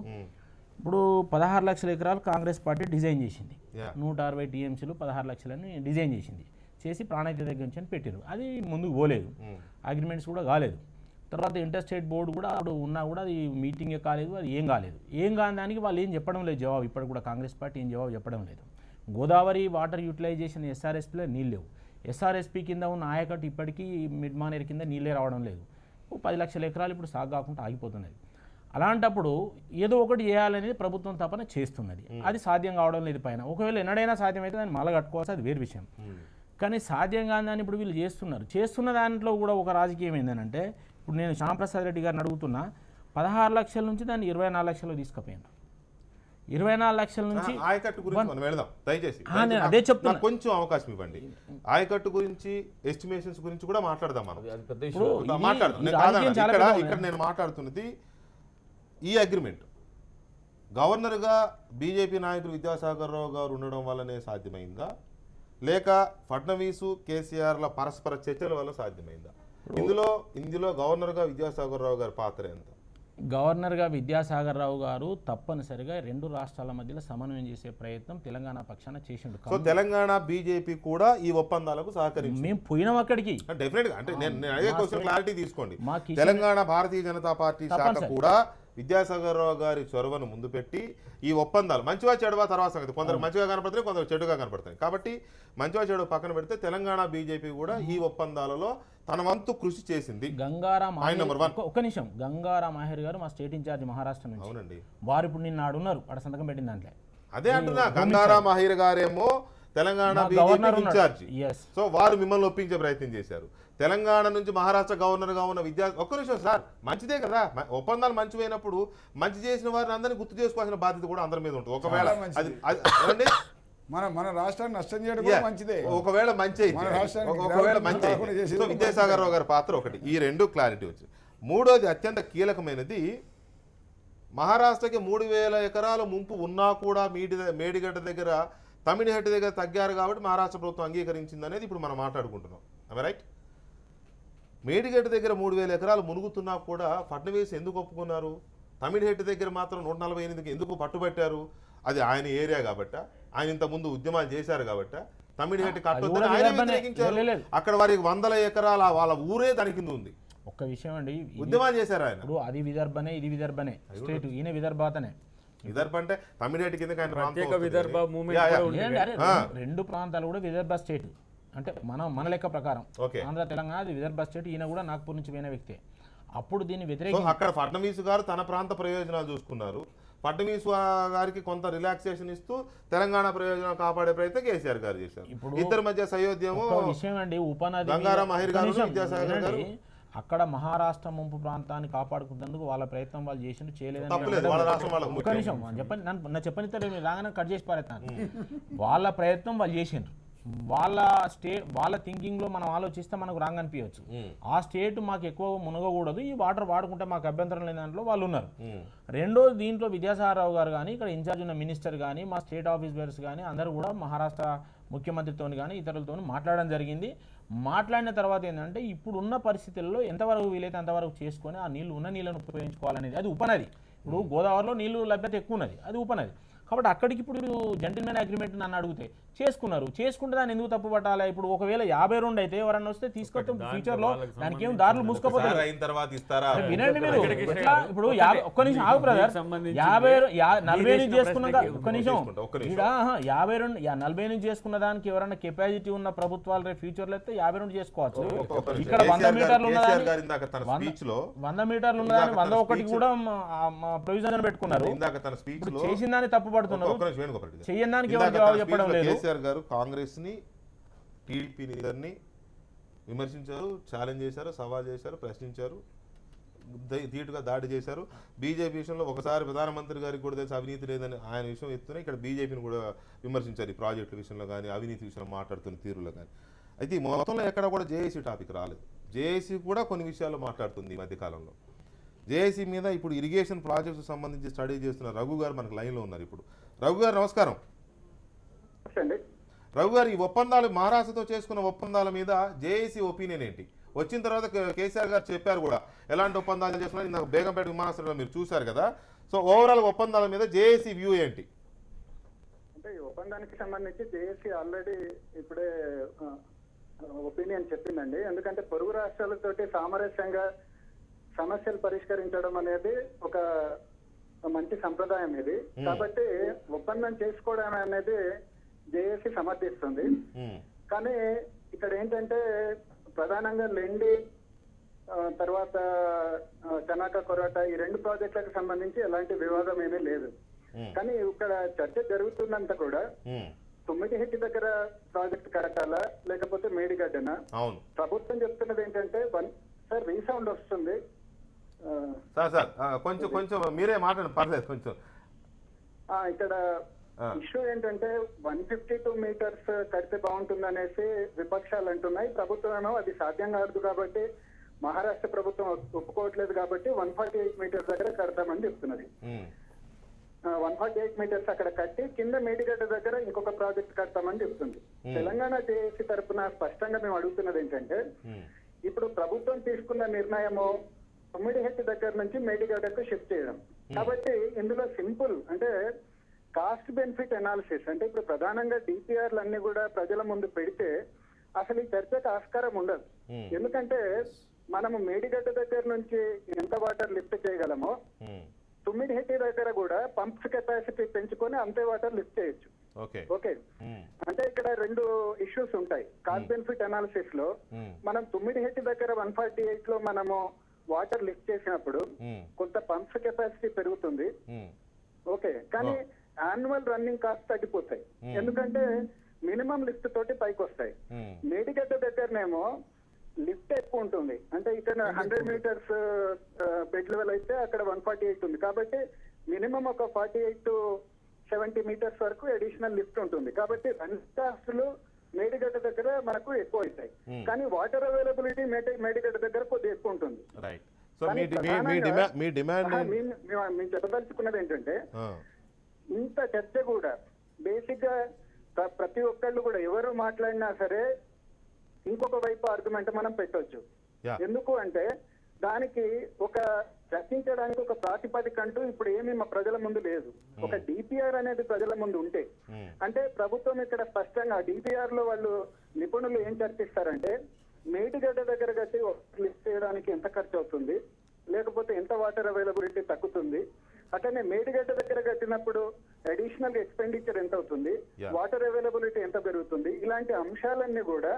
ఇప్పుడు 16 లక్షల ఎకరాలు కాంగ్రెస్ పార్టీ డిజైన్ చేసింది, 160 టీఎంసీలు 16 లక్షలని డిజైన్ చేసి ప్రాణహిత దగ్గర నుంచి పెట్టారు. అది ముందుకు పోలేదు, అగ్రిమెంట్స్ కూడా కాలేదు. తర్వాత ఇంటర్స్టేట్ బోర్డు కూడా అప్పుడు ఉన్నా కూడా అది మీటింగే కాలేదు, అది ఏం కాని దానికి వాళ్ళు ఏం చెప్పడం లేదు జవాబు. ఇప్పటికి కూడా కాంగ్రెస్ పార్టీ ఏం జవాబు చెప్పడం లేదు. గోదావరి వాటర్ యూటిలైజేషన్ ఎస్ఆర్ఎస్పీలో నీళ్ళు లేవు. ఎస్ఆర్ఎస్పీ కింద ఉన్న ఆయకట్టు ఇప్పటికీ మిడ్ మానేర్ కింద నీళ్ళే రావడం లేదు. 10 లక్షల ఎకరాలు ఇప్పుడు సాగు కాకుండా ఆగిపోతున్నది. అలాంటప్పుడు ఏదో ఒకటి చేయాలనేది ప్రభుత్వం తపన చేస్తున్నది. అది సాధ్యం కావడం లేదు పైన. ఒకవేళ ఎన్నడైనా సాధ్యమైతే దాన్ని మళ్ళీ కట్టుకోవాల్సి, అది వేరు విషయం. కానీ సాధ్యం కాని దాన్ని ఇప్పుడు వీళ్ళు చేస్తున్న దాంట్లో కూడా ఒక రాజకీయం ఏంటంటే, ఇప్పుడు నేను శ్యాంప్రసాద్ రెడ్డి గారిని అడుగుతున్నా, 16 లక్షల నుంచి దాన్ని 24 లక్షలు తీసుకుపోయాను. 24 లక్షల నుంచి ఆయకట్టు గురించి మనం వెళదాం దయచేసి. అదే చెప్తున్నా, కొంచెం అవకాశం ఇవ్వండి. ఆయకట్టు గురించి ఎస్టిమేషన్స్ గురించి కూడా మాట్లాడదాం మనం. ఇక్కడ నేను మాట్లాడుతున్నది ఈ అగ్రిమెంట్ గవర్నర్గా బీజేపీ నాయకులు విద్యాసాగర్ రావు గారు ఉండడం వల్లనే సాధ్యమైందా, లేక ఫడ్నవీసు కేసీఆర్ల పరస్పర చర్చల వల్ల సాధ్యమైందా? ఇందులో గవర్నర్గా విద్యాసాగర్ రావు గారి పాత్ర ఎంత? గవర్నర్గా విద్యాసాగర్ రావు గారు తప్పనిసరిగా 2 రాష్ట్రాల మధ్యలో సమన్వయం చేసే ప్రయత్నం తెలంగాణ పక్షాన చేసిండు. సో తెలంగాణ బీజేపీ కూడా ఈ ఒప్పందాలకు సహకరించింది. మేము పోయినాం అక్కడికి. డెఫినెట్ గా, అంటే నేను అడిగే క్వశ్చన్ క్లారిటీ తీసుకోండి. తెలంగాణ భారతీయ జనతా పార్టీ శాఖ కూడా విద్యాసాగర్ రావు గారి చొరవను ముందు పెట్టి ఈ ఒప్పందాలు మంచివా చెడువా తర్వాత సంగతి, కొందరు మంచిగా కనపడతాయి, కొందరు చెడుగా కనపడతాయి. కాబట్టి మంచివా చెడు పక్కన పెడితే తెలంగాణ బీజేపీ కూడా ఈ ఒప్పందాలలో తన వంతు కృషి చేసింది. ఒక్క నిమిషం, గంగారా మాహిర్ గారు మా స్టేట్ ఇన్ఛార్జ్ మహారాష్ట్ర నుంచి. అవునండి, వారు ఇప్పుడు నిన్న ఆడున్నారు, అక్కడ సంతకం పెట్టిన దాంట్లో. అదే అంటున్నా, గంగారా మాహిర్ గారేమో తెలంగాణ బీజేపీ ఇన్ఛార్జి. సో వారు మిమ్మల్ని ఒప్పించే ప్రయత్నం చేశారు. తెలంగాణ నుంచి మహారాష్ట్ర గవర్నర్గా ఉన్న ఒక్క నిమిషం సార్, మంచిదే కదా, ఒప్పందాలు మంచివైనప్పుడు మంచి చేసిన వారిని అందరినీ గుర్తు చేసుకోవాల్సిన బాధ్యత కూడా అందరి మీద ఉంటుంది. ఒకవేళ మన రాష్ట్రాన్ని నష్టం చేయడం కూడా మంచిదే. ఒకవేళ మంచి విద్యాసాగర్ రావు గారి పాత్ర ఒకటి, ఈ 2 క్లారిటీ వచ్చింది. మూడోది అత్యంత కీలకమైనది, మహారాష్ట్రకి 3,000 ఎకరాల ముంపు ఉన్నా కూడా మేడిగడ్డ దగ్గర తమిళహట్టి దగ్గర తగ్గారు కాబట్టి మహారాష్ట్ర ప్రభుత్వం అంగీకరించింది అనేది ఇప్పుడు మనం మాట్లాడుకుంటున్నాం. రైట్? మేడిగడ్డ దగ్గర 3,000 ఎకరాలు మునుగుతున్నా కూడా ఫడ్నవీస్ ఎందుకు ఒప్పుకున్నారు? తమిళహట్టి దగ్గర మాత్రం 148కి ఎందుకు పట్టుబట్టారు? అది ఆయన ఏరియా కాబట్టి, ఆయన ఇంతకుముందు ఉద్యమాలు చేశారు కాబట్టి తమిళహట్టి కట్టొద్దని ఆయన వ్యతిరేకించారు. అక్కడ వారికి 100 ఎకరాల వాళ్ళ ఊరే దాని కింద ఉంది. ఒక్క విషయం అండి, ఉద్యమాలు చేశారు ఆయన. ఇప్పుడు అది విదర్భనే, ఇది విదర్భనే, స్టేట్ ఈయన విదర్భాతనే. విదర్భ అంటే తమిళహట్టి కింద విదర్భ మూవ్మెంట్ రెండు ప్రాంతాలు కూడా విదర్భ స్టేట్. అంటే మన లెక్క ప్రకారం ఆంధ్ర తెలంగాణ అది విదర్భ స్టేట్. ఈయన కూడా నాగ్పూర్ నుంచి పోయిన వ్యక్తే. అప్పుడు దీన్ని వ్యతిరేకించి అక్కడ ఫడ్నవీస్ గారు తన ప్రాంత ప్రయోజనాలు చూసుకున్నారు. ఫడ్నవీస్ గారికి కొంత రిలాక్సేషన్ ఇస్తూ తెలంగాణ ప్రయోజనాలు కాపాడే ప్రయత్నం కేసీఆర్ గారు చేశారు. ఇద్దరి మధ్య సయోధ్యము విషయం అండి. ఉపనది గంగారాం అహిర్ గారు, విద్యాసాగర్ గారు అక్కడ మహారాష్ట్ర ముంపు ప్రాంతాన్ని కాపాడుకున్నందుకు వాళ్ళ ప్రయత్నం వాళ్ళు చేసిండు, చేయలేదని ఒక్క నిమిషం చెప్పండి, నా చెప్పని రాగానే కట్ చేసి పారేస్తాను. వాళ్ళ ప్రయత్నం వాళ్ళు చేసిండ్రు. వాళ్ళ థింకింగ్లో మనం ఆలోచిస్తే మనకు రాంగ్ అనిపించవచ్చు. ఆ స్టేట్ మాకు ఎక్కువ మునగకూడదు, ఈ వాటర్ వాడుకుంటే మాకు అభ్యంతరం లేని దాంట్లో వాళ్ళు ఉన్నారు. రెండోది, దీంట్లో విద్యాసాగరరావు గారు కానీ, ఇక్కడ ఇన్ఛార్జ్ ఉన్న మినిస్టర్ కానీ, మా స్టేట్ ఆఫీస్ బేర్స్ కానీ అందరూ కూడా మహారాష్ట్ర ముఖ్యమంత్రితో కానీ ఇతరులతో మాట్లాడడం జరిగింది. మాట్లాడిన తర్వాత ఏంటంటే ఇప్పుడున్న పరిస్థితుల్లో ఎంతవరకు వీలైతే అంతవరకు చేసుకొని ఆ ఉన్న నీళ్ళను ఉపయోగించుకోవాలనేది. అది ఉపనది. ఇప్పుడు గోదావరిలో నీళ్లు లభ్యత ఎక్కువ ఉన్నది, అది ఉపనది. కాబట్టి అక్కడికి ఇప్పుడు జెంటిల్మెన్ అగ్రిమెంట్ నన్ను అడిగితే చేసుకుంటే దాన్ని ఎందుకు తప్పు పట్టాలి? ఇప్పుడు ఒకవేళ 52 అయితే ఎవరన్నా వస్తే తీసుకొస్తే ఫ్యూచర్ లో దానికి ఏం దారులు మూసుకపోతాయి. వినండి మీరు, ఇప్పుడు ఒక్క నిమిషం ఆగు బ్రదర్. 40 నుంచి చేసుకున్నాక ఒక్క నిమిషం, 40 నుంచి చేసుకున్న దానికి ఎవరైనా కెపాసిటీ ఉన్న ప్రభుత్వాలు రేపు ఫ్యూచర్ లో అయితే 52 చేసుకోవచ్చు. ఇక్కడ 100 మీటర్లు ఉన్నదాన్ని 100 మీటర్లు ఉన్నదాన్ని 101 కూడా ప్రొవిజన్ పెట్టుకున్నారు. చేసిన దాన్ని తప్పు పడుతున్నారు, చెయ్యని దానికి ఎవరు జవాబు చెప్పడం లేదు. కేసీఆర్ గారు కాంగ్రెస్ ని, టీడీపీని ఇద్దరిని విమర్శించారు, ఛాలెంజ్ చేశారు, సవాల్ చేశారు, ప్రశ్నించారు, ధీటుగా దాడి చేశారు. బీజేపీ విషయంలో ఒకసారి ప్రధానమంత్రి గారికి కూడా తెలిసి అవినీతి లేదని ఆయన విషయం ఎత్తున ఇక్కడ బీజేపీని కూడా విమర్శించారు. ఈ ప్రాజెక్టుల విషయంలో కానీ, అవినీతి విషయంలో మాట్లాడుతున్న తీరులో కానీ. అయితే మొత్తంలో ఎక్కడ కూడా జేఏసీ టాపిక్ రాలేదు. జేఏసీ కూడా కొన్ని విషయాల్లో మాట్లాడుతుంది ఈ మధ్యకాలంలో. జేఏసీ మీద ఇప్పుడు ఇరిగేషన్ ప్రాజెక్ట్స్ సంబంధించి స్టడీ చేస్తున్న రఘు గారు మనకు లైన్లో ఉన్నారు. ఇప్పుడు రఘు గారు నమస్కారం. రఘు గారు, ఈ ఒప్పందాలు మహారాష్ట్రతో చేసుకున్న ఒప్పందాల మీద జేఏసీ ఒపీనియన్ ఏంటి? వచ్చిన తర్వాత కేసీఆర్ గారు చెప్పారు కూడా ఎలాంటి ఒప్పందాలు చేస్తున్నారు. ఇందాక బేగంపేట విమానాశ్రయంలో మీరు చూశారు కదా. సో ఓవరాల్ ఒప్పందాల మీద జేఏసీ వ్యూ ఏంటి? అంటే ఈ ఒప్పందానికి సంబంధించి జేఏసీ ఆల్రెడీ ఇప్పుడే ఒపీనియన్ చెప్పిందండి. ఎందుకంటే పొరుగు రాష్ట్రాలతోటి సామరస్యంగా సమస్యలు పరిష్కరించడం అనేది ఒక మంచి సంప్రదాయం ఇది. కాబట్టి ఒప్పందం చేసుకోవడం అనేది జేఏసీ సమర్థిస్తుంది. కానీ ఇక్కడ ఏంటంటే ప్రధానంగా లెండి తర్వాత చనాక కొరాట ఈ 2 ప్రాజెక్టులకు సంబంధించి ఎలాంటి వివాదం ఏమీ లేదు. కానీ ఇక్కడ చర్చ జరుగుతున్నంత కూడా తుమ్మిడిహెట్టి దగ్గర ప్రాజెక్ట్ కట్టాలా లేకపోతే మేడిగడ్డనా? ప్రభుత్వం చెప్తున్నది ఏంటంటే సార్ రీసౌండ్ వస్తుంది సార్ కొంచెం మీరే మాట్లాడండి, పర్లేదు. కొంచెం ఇక్కడ ఇష్యూ ఏంటంటే 152 మీటర్స్ కడితే బాగుంటుంది అనేసి విపక్షాలు అంటున్నాయి. ప్రభుత్వం అది సాధ్యం కాదు కాబట్టి, మహారాష్ట్ర ప్రభుత్వం ఒప్పుకోవట్లేదు కాబట్టి 148 మీటర్స్ దగ్గర కడతామని చెప్తున్నది. 148 మీటర్స్ అక్కడ కట్టి కింద మేడిగడ్డ దగ్గర ఇంకొక ప్రాజెక్ట్ కడతామని చెప్తుంది. తెలంగాణ జేఏసీ తరఫున స్పష్టంగా మేము అడుగుతున్నది ఏంటంటే, ఇప్పుడు ప్రభుత్వం తీసుకున్న నిర్ణయము తుమ్మిడిహెట్టి దగ్గర నుంచి మేడిగడ్డకు షిఫ్ట్ చేయడం. కాబట్టి ఇందులో సింపుల్ అంటే కాస్ట్ బెనిఫిట్ అనాలిసిస్ అంటే ఇప్పుడు ప్రధానంగా డిపిఆర్లు అన్ని కూడా ప్రజల ముందు పెడితే అసలు ఈ చర్చకు ఆస్కారం ఉండదు. ఎందుకంటే మనము మేడిగడ్డ దగ్గర నుంచి ఎంత వాటర్ లిఫ్ట్ చేయగలమో తుమ్మిడిహెట్టి దగ్గర కూడా పంప్స్ కెపాసిటీ పెంచుకొని అంతే వాటర్ లిఫ్ట్ చేయొచ్చు. ఓకే, అంటే ఇక్కడ 2 ఇష్యూస్ ఉంటాయి. కాస్ట్ బెనిఫిట్ అనాలిసిస్ లో మనం తుమ్మిడిహెట్టి దగ్గర 148 లో మనము వాటర్ లిఫ్ట్ చేసినప్పుడు కొంత పంప్స్ కెపాసిటీ పెరుగుతుంది. ఓకే, కానీ యాన్యువల్ రన్నింగ్ కాస్ట్ తగ్గిపోతాయి. ఎందుకంటే మినిమం లిఫ్ట్ తోటి పైకి వస్తాయి. మేడిగడ్డ దగ్గరనేమో లిఫ్ట్ ఎక్కువ ఉంటుంది. అంటే ఇక్కడ 100 మీటర్స్ బెడ్ లెవెల్ అయితే అక్కడ 148 ఉంది. కాబట్టి మినిమం ఒక 48 to 70 మీటర్స్ వరకు అడిషనల్ లిఫ్ట్ ఉంటుంది. కాబట్టి రన్నింగ్ కాస్టులు మేడిగడ్డ దగ్గర మనకు ఎక్కువ అవుతాయి. కానీ వాటర్ అవైలబిలిటీ మేడిగడ్డ దగ్గర కొద్దిగా ఎక్కువ ఉంటుంది. సో కానీ మీ ప్రధానంగా డిమాండ్ మేము చెప్పదలుచుకున్నది ఏంటంటే ఇంత చర్చ కూడా బేసిక్ గా ప్రతి ఒక్కళ్ళు కూడా ఎవరు మాట్లాడినా సరే ఇంకొక వైపు ఆర్గ్యుమెంట్ మనం పెట్టొచ్చు. Yeah. ఎందుకు అంటే దానికి ఒక చర్చించడానికి ఒక ప్రాతిపదిక అంటూ ఇప్పుడు ఏమీ మా ప్రజల ముందు లేదు. ఒక డిపిఆర్ అనేది ప్రజల ముందు ఉంటే అంటే ప్రభుత్వం ఇక్కడ స్పష్టంగా డిపిఆర్ లో వాళ్ళు నిపుణులు ఏం చర్చిస్తారంటే మేడిగడ్డ దగ్గర కట్టి లిఫ్ట్ చేయడానికి ఎంత ఖర్చు అవుతుంది, లేకపోతే ఎంత వాటర్ అవైలబిలిటీ తగ్గుతుంది, అట్లనే మేడిగడ్డ దగ్గర కట్టినప్పుడు అడిషనల్ ఎక్స్పెండిచర్ ఎంత అవుతుంది, వాటర్ అవైలబిలిటీ ఎంత పెరుగుతుంది, ఇలాంటి అంశాలన్నీ కూడా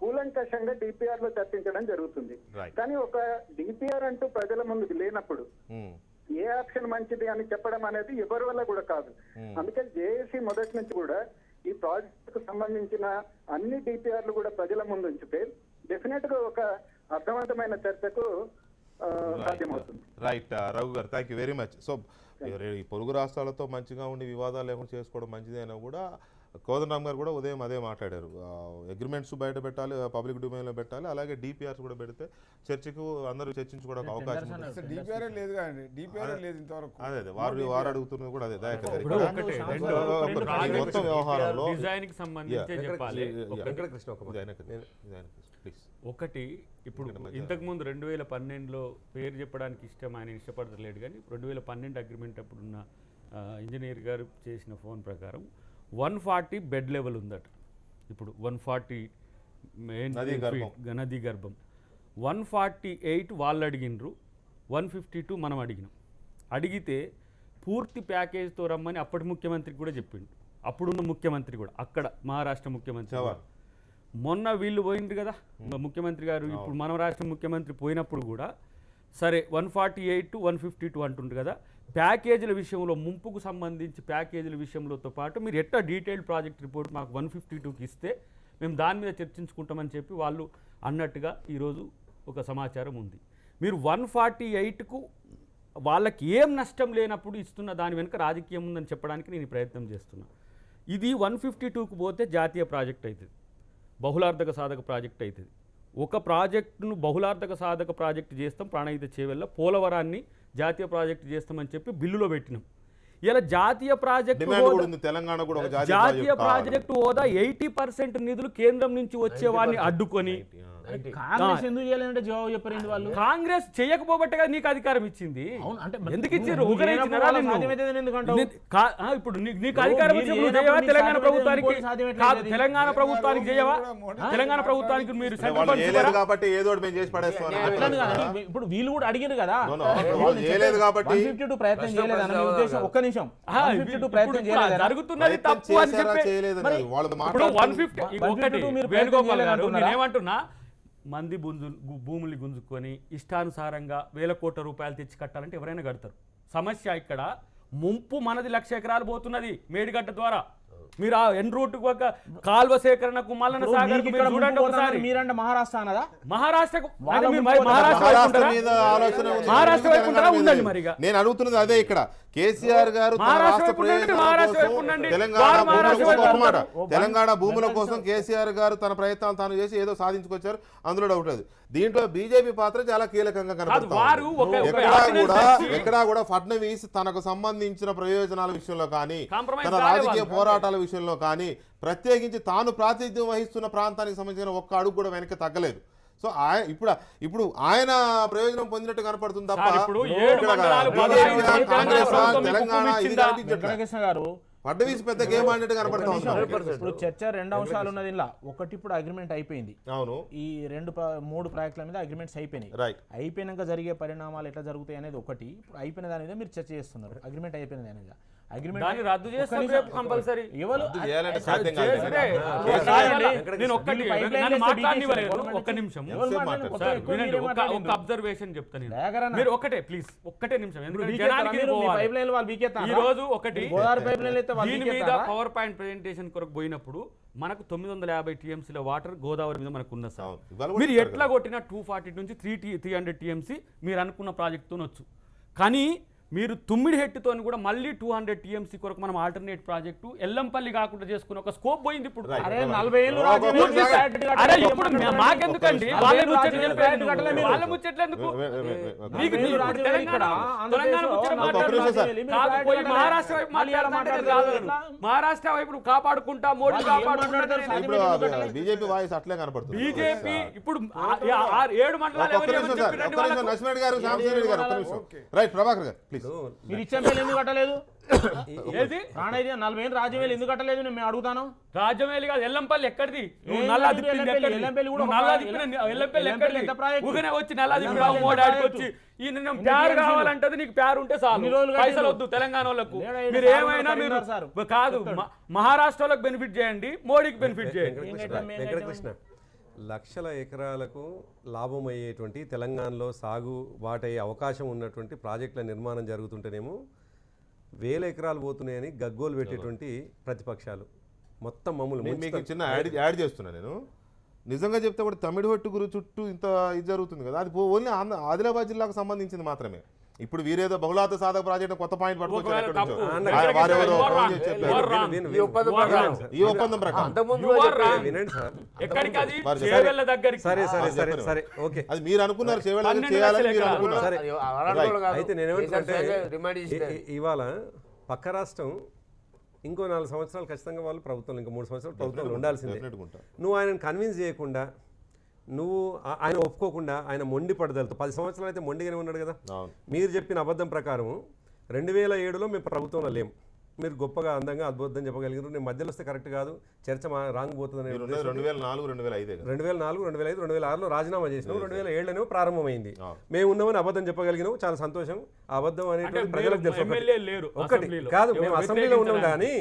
కూలంకషంగా డిపిఆర్ లో చర్చించడం జరుగుతుంది. కానీ ఒక డిపిఆర్ అంటూ ప్రజల ముందుకు లేనప్పుడు ఏ ఆప్షన్ మంచిది అని చెప్పడం అనేది ఎవరి వల్ల కూడా కాదు. అందుకని జేఏసీ మొదటి నుంచి కూడా ఈ ప్రాజెక్ట్ కు సంబంధించిన అన్ని డిపిఆర్లు కూడా ప్రజల ముందు ఉంచితే డెఫినెట్ గా ఒక అర్థవంతమైన చర్చకు సాధ్యమవుతుంది. రైట్ రఘు గారు, thank you very much. So ఈ పొరుగు రాష్ట్రాలతో మంచిగా ఉండి వివాదాలు లేకుండా చేసుకోవడం మంచిదే అయినా కూడా కోదండరామ్ గారు కూడా ఉదయం అదే మాట్లాడారు. అగ్రిమెంట్స్ బయట పెట్టాలి, పబ్లిక్ డొమైన్లో పెట్టాలి, అలాగే డిపిఆర్స్ కూడా పెడితే చర్చకు అందరూ చర్చించుకోవడానికి అవకాశం ఉంది. డిపిఆర్ లేదు కదండి, డిపిఆర్ లేదు ఇంతవరకు. అదే వారు అడుగుతున్నది కూడా అదే దయాకర్ గారు. ఇప్పుడు ఒకటే, రెండు మొత్తం వ్యవహారంలో డిజైన్ కి సంబంధించి చెప్పాలి. వెంకటకృష్ణ ఒక మాట. ప్లీజ్. ఒకటి ఇప్పుడు ఇంతకుముందు 2012లో పేరు చెప్పడానికి ఆయన ఇష్టపడతలేడు, కానీ 2012 అగ్రిమెంట్ అప్పుడున్న ఇంజనీర్ గారు చేసిన ఫోన్ ప్రకారం 140 బెడ్ లెవెల్ ఉందట. ఇప్పుడు 140 నదీ గర్భం, 148 వాళ్ళు అడిగినరు, 152 మనం అడిగినాం. అడిగితే పూర్తి ప్యాకేజ్తో రమ్మని అప్పటి ముఖ్యమంత్రికి కూడా చెప్పిండు, అప్పుడున్న ముఖ్యమంత్రి కూడా, అక్కడ మహారాష్ట్ర ముఖ్యమంత్రి. మొన్న వీళ్ళు పోయింది కదా ముఖ్యమంత్రి గారు, ఇప్పుడు మన రాష్ట్ర ముఖ్యమంత్రి పోయినప్పుడు కూడా సరే 148 152 అంటుండ్రు కదా. ప్యాకేజీల విషయంలో ముంపుకు సంబంధించి ప్యాకేజీల విషయంలోతో పాటు మీరు ఎట్లా డీటెయిల్డ్ ప్రాజెక్ట్ రిపోర్ట్ మాకు 152కి ఇస్తే మేము దాని మీద చర్చించుకుంటామని చెప్పి వాళ్ళు అన్నట్టుగా ఈరోజు ఒక సమాచారం ఉంది. మీరు 148కు వాళ్ళకి ఏం నష్టం లేనప్పుడు ఇస్తున్న దాని వెనుక రాజకీయం ఉందని చెప్పడానికి నేను ప్రయత్నం చేస్తున్నా. ఇది 152కు పోతే జాతీయ ప్రాజెక్ట్ అవుతుంది, బహుళార్థక సాధక ప్రాజెక్ట్ అవుతుంది. ఒక ప్రాజెక్టును బహుళార్థక సాధక ప్రాజెక్టు చేస్తాం ప్రాణహిత చేవెళ్ళ, పోలవరాన్ని జాతీయ ప్రాజెక్టు చేస్తామని చెప్పి బిల్లులో పెట్టినాం. ఇలా జాతీయ ప్రాజెక్టు హోదా 80% నిధులు కేంద్రం నుంచి వచ్చేవాడిని అడ్డుకొని కాంగ్రెస్ ఎందుకు చేయాలంటే జవాబు చెప్పరండి వాళ్ళు. కాంగ్రెస్ చేయకపోబట్టే కదా నీకు అధికారం ఇచ్చింది. ఎందుకు ఇచ్చారు? ఇప్పుడు నీకు అధికారం వచ్చినప్పుడు చేయవా? తెలంగాణ ప్రభుత్వానికి కాదు, తెలంగాణ ప్రభుత్వానికి చేయవా? తెలంగాణ ప్రభుత్వానికి మీరు ఇప్పుడు వీళ్ళు కూడా అడిగారు కదా, 152 ప్రయత్నం చేయలేదన్న మీ ఉద్దేశం. ఒక్క నిమిషం, 152 ప్రయత్నం చేయలేదు జరుగుతున్నది తప్పు అని చెప్పి ఇప్పుడు 150 వేణుగోపాల్ గారు నేనేమంటున్నా, మంది భూముల్ని గుంజుకొని ఇష్టానుసారంగా 1000 కోట్ల రూపాయలు తెచ్చి కట్టాలంటే ఎవరైనా కడతారు. సమస్య ఇక్కడ ముంపు మనది 1,00,000 ఎకరాలు పోతున్నది మేడిగడ్డ ద్వారా. మీరు ఆ ఎన్ రూట్ ఒక కాల్వ సేకరణకు మల్లన సాగర్ చూడండి ఒకసారి. మీరంటే మహారాష్ట్ర అన్నదా? మహారాష్ట్రకు మహారాష్ట్ర వైపు ఉంటారా? ఉందండి. మరిగా నేను అడుగుతున్నది అదే. ఇక్కడ కేసీఆర్ గారు తెలంగాణ భూముల కోసం కేసీఆర్ గారు తన ప్రయత్నాలు తాను చేసి ఏదో సాధించుకొచ్చారు, అందులో డౌట్ లేదు. దీంట్లో బీజేపీ పాత్ర చాలా కీలకంగా కనబడుతుంది. ఎక్కడా కూడా ఫడ్నవీస్ తనకు సంబంధించిన ప్రయోజనాల విషయంలో కానీ తన రాజకీయ పోరాటాల విషయంలో కానీ ప్రత్యేకించి తాను ప్రాతినిధ్యం వహిస్తున్న ప్రాంతానికి సంబంధించిన ఒక్క అడుగు కూడా వెనక్కి తగ్గలేదు. సో ఇప్పుడు ఆయన ప్రయోజనం పొందినట్టు కనపడుతుంది తప్ప ఫడ్నవీస్ పెద్ద గేమ్ ఆడినట్టు కనపడుతుంది. ఇప్పుడు చర్చ 2 అంశాలు ఉన్నది. ఇలా ఒకటి, ఇప్పుడు అగ్రిమెంట్ అయిపోయింది. అవును, ఈ 3 ప్రాజెక్టుల మీద అగ్రిమెంట్స్ అయిపోయినాయి. అయిపోయినాక జరిగే పరిణామాలు ఎట్లా జరుగుతాయి అనేది ఒకటి. ఇప్పుడు అయిపోయిన దాని మీద మీరు చర్చ చేస్తున్నారు. అగ్రిమెంట్ అయిపోయిన దాని మీద అగ్రిమెంట్ రద్దు చేస్తారు కంపల్సరీ. ఒక్క నిమిషం ఒక అబ్జర్వేషన్ చెప్తాను మీరు. ఒకటే ప్లీజ్, ఒక్కటే నిమిషం. ఈ రోజు ఒకటి దీని మీద పవర్ పాయింట్ ప్రెజెంటేషన్ కొరకు పోయినప్పుడు మనకు 950 టీఎంసీల వాటర్ గోదావరి మీద మనకు ఉన్న సార్. మీరు ఎట్లా కొట్టినా 240 నుంచి 300 టీఎంసీ మీరు అనుకున్న ప్రాజెక్టుతో వచ్చు. కానీ మీరు తుమ్మిడిహెట్టుతో కూడా మళ్ళీ 200 TMC కొరకు మనం ఆల్టర్నేట్ ప్రాజెక్టు ఎల్లంపల్లి కాకుండా చేసుకుని ఒక స్కోప్ పోయింది ఇప్పుడు. అరే 40 ఏళ్ళు రాజకీయ అరే ఇప్పుడు మాకెందుకండి వాళ్ళ ముచ్చట్లు చెప్పారు, వాళ్ళ ముచ్చట్లు ఎందుకు? మీకు తెలంగాణ ముచ్చట మాట్లాడుతున్నారు, మహారాష్ట్ర వైపు మాట్లాడుతున్నారు. మహారాష్ట్ర వైపు కాపాడుకుంటా, మోడీ కాపాడుకుంటా. బీజేపీ వాయిస్ అట్లే కనపడుతుంది. బీజేపీ ఇప్పుడు 7 మండలాలు నరసింహారెడ్డి గారు, సాంబశివరెడ్డి గారు, రైట్, ప్రభాకర్ గారు ప్లీజ్. మీరు ఇచ్చే పేర్లు ఎందుకు కట్టలేదు? ఏది ప్రాణైతే 40 ఏళ్ళు రాజవేలు ఎందుకు కట్టలేదు నేను అడుగుతాను. రాజమేలి కాదు, ఎల్లంపల్లి ఎక్కడిది? నువ్వు నల్లా దిప్పింది ఎక్కడిది? ఎల్లంపల్లి కూడా నల్లా దిప్పిన ఎల్లంపల్లి ఎక్కడిది? ఊగనే వచ్చి నల్లా దిప్పిన మోడాడికి వచ్చి ఈ నిన్న ప్యారు కావాలంటది, నీకు ప్యారు ఉంటే చాలు, పైసలు వద్దు తెలంగాణ వాళ్ళకు. మీరు ఏమైనా మీరు కాదు, మహారాష్ట్రలకు బెనిఫిట్ చేయండి, మోడీకి బెనిఫిట్ చేయండి. వెంకటకృష్ణ, లక్షల ఎకరాలకు లాభం అయ్యేటువంటి తెలంగాణలో సాగు వాటయ్యే అవకాశం ఉన్నటువంటి ప్రాజెక్టుల నిర్మాణం జరుగుతుంటేనేమో 1000 ఎకరాలు పోతున్నాయని గగ్గోలు పెట్టేటువంటి ప్రతిపక్షాలు మొత్తం మమ్మల్ని మీకు చిన్న యాడ్ చేస్తున్నా నేను. నిజంగా చెప్తే కూడా తమిళహొట్టు గురి చుట్టూ ఇంత ఇది జరుగుతుంది కదా, అది ఓన్లీ ఆదిలాబాద్ జిల్లాకు సంబంధించింది మాత్రమే. ఇప్పుడు వీరేదో బహుళార్థ సాధక ప్రాజెక్ట్ కొత్త పాయింట్ పట్టుకొచ్చారు. ఈ ఒప్పందం ప్రకారం అది మీరు అనుకున్నారు, చేయాలని మీరు అనుకున్నారు. అయితే నేనేమంటే ఇవాళ పక్క రాష్ట్రం ఇంకో 4 సంవత్సరాలు ఖచ్చితంగా వాళ్ళు ప్రభుత్వం, ఇంకా 3 సంవత్సరాలు ప్రభుత్వంలో ఉండాల్సిందే. నువ్వు ఆయనను కన్విన్స్ చేయకుండా, నువ్వు ఆయన ఒప్పుకోకుండా, ఆయన మొండి పడదలతో 10 సంవత్సరాలు అయితే మొండిగానే ఉన్నాడు కదా. మీరు చెప్పిన అబద్ధం ప్రకారం 2007లో మేము ప్రభుత్వంలో లేము, మీరు గొప్పగా అందంగా అద్భుతం చెప్పగలిగారు. నేను మధ్యలో వస్తే కరెక్ట్ కాదు, చర్చ రాంగ్ పోతుందని 2004, 2005, 2005, 2006లో రాజీనామా చేసినావు, 2007లోనే ప్రారంభమైంది. మేము ఉన్నామని అబద్ధం చెప్పగలిగినావు, చాలా సంతోషం. ఆ అబద్ధం అనేది ప్రజలకు తెలుసు. ఒకటి కాదు, మేము అసెంబ్లీలో ఉన్నాం కానీ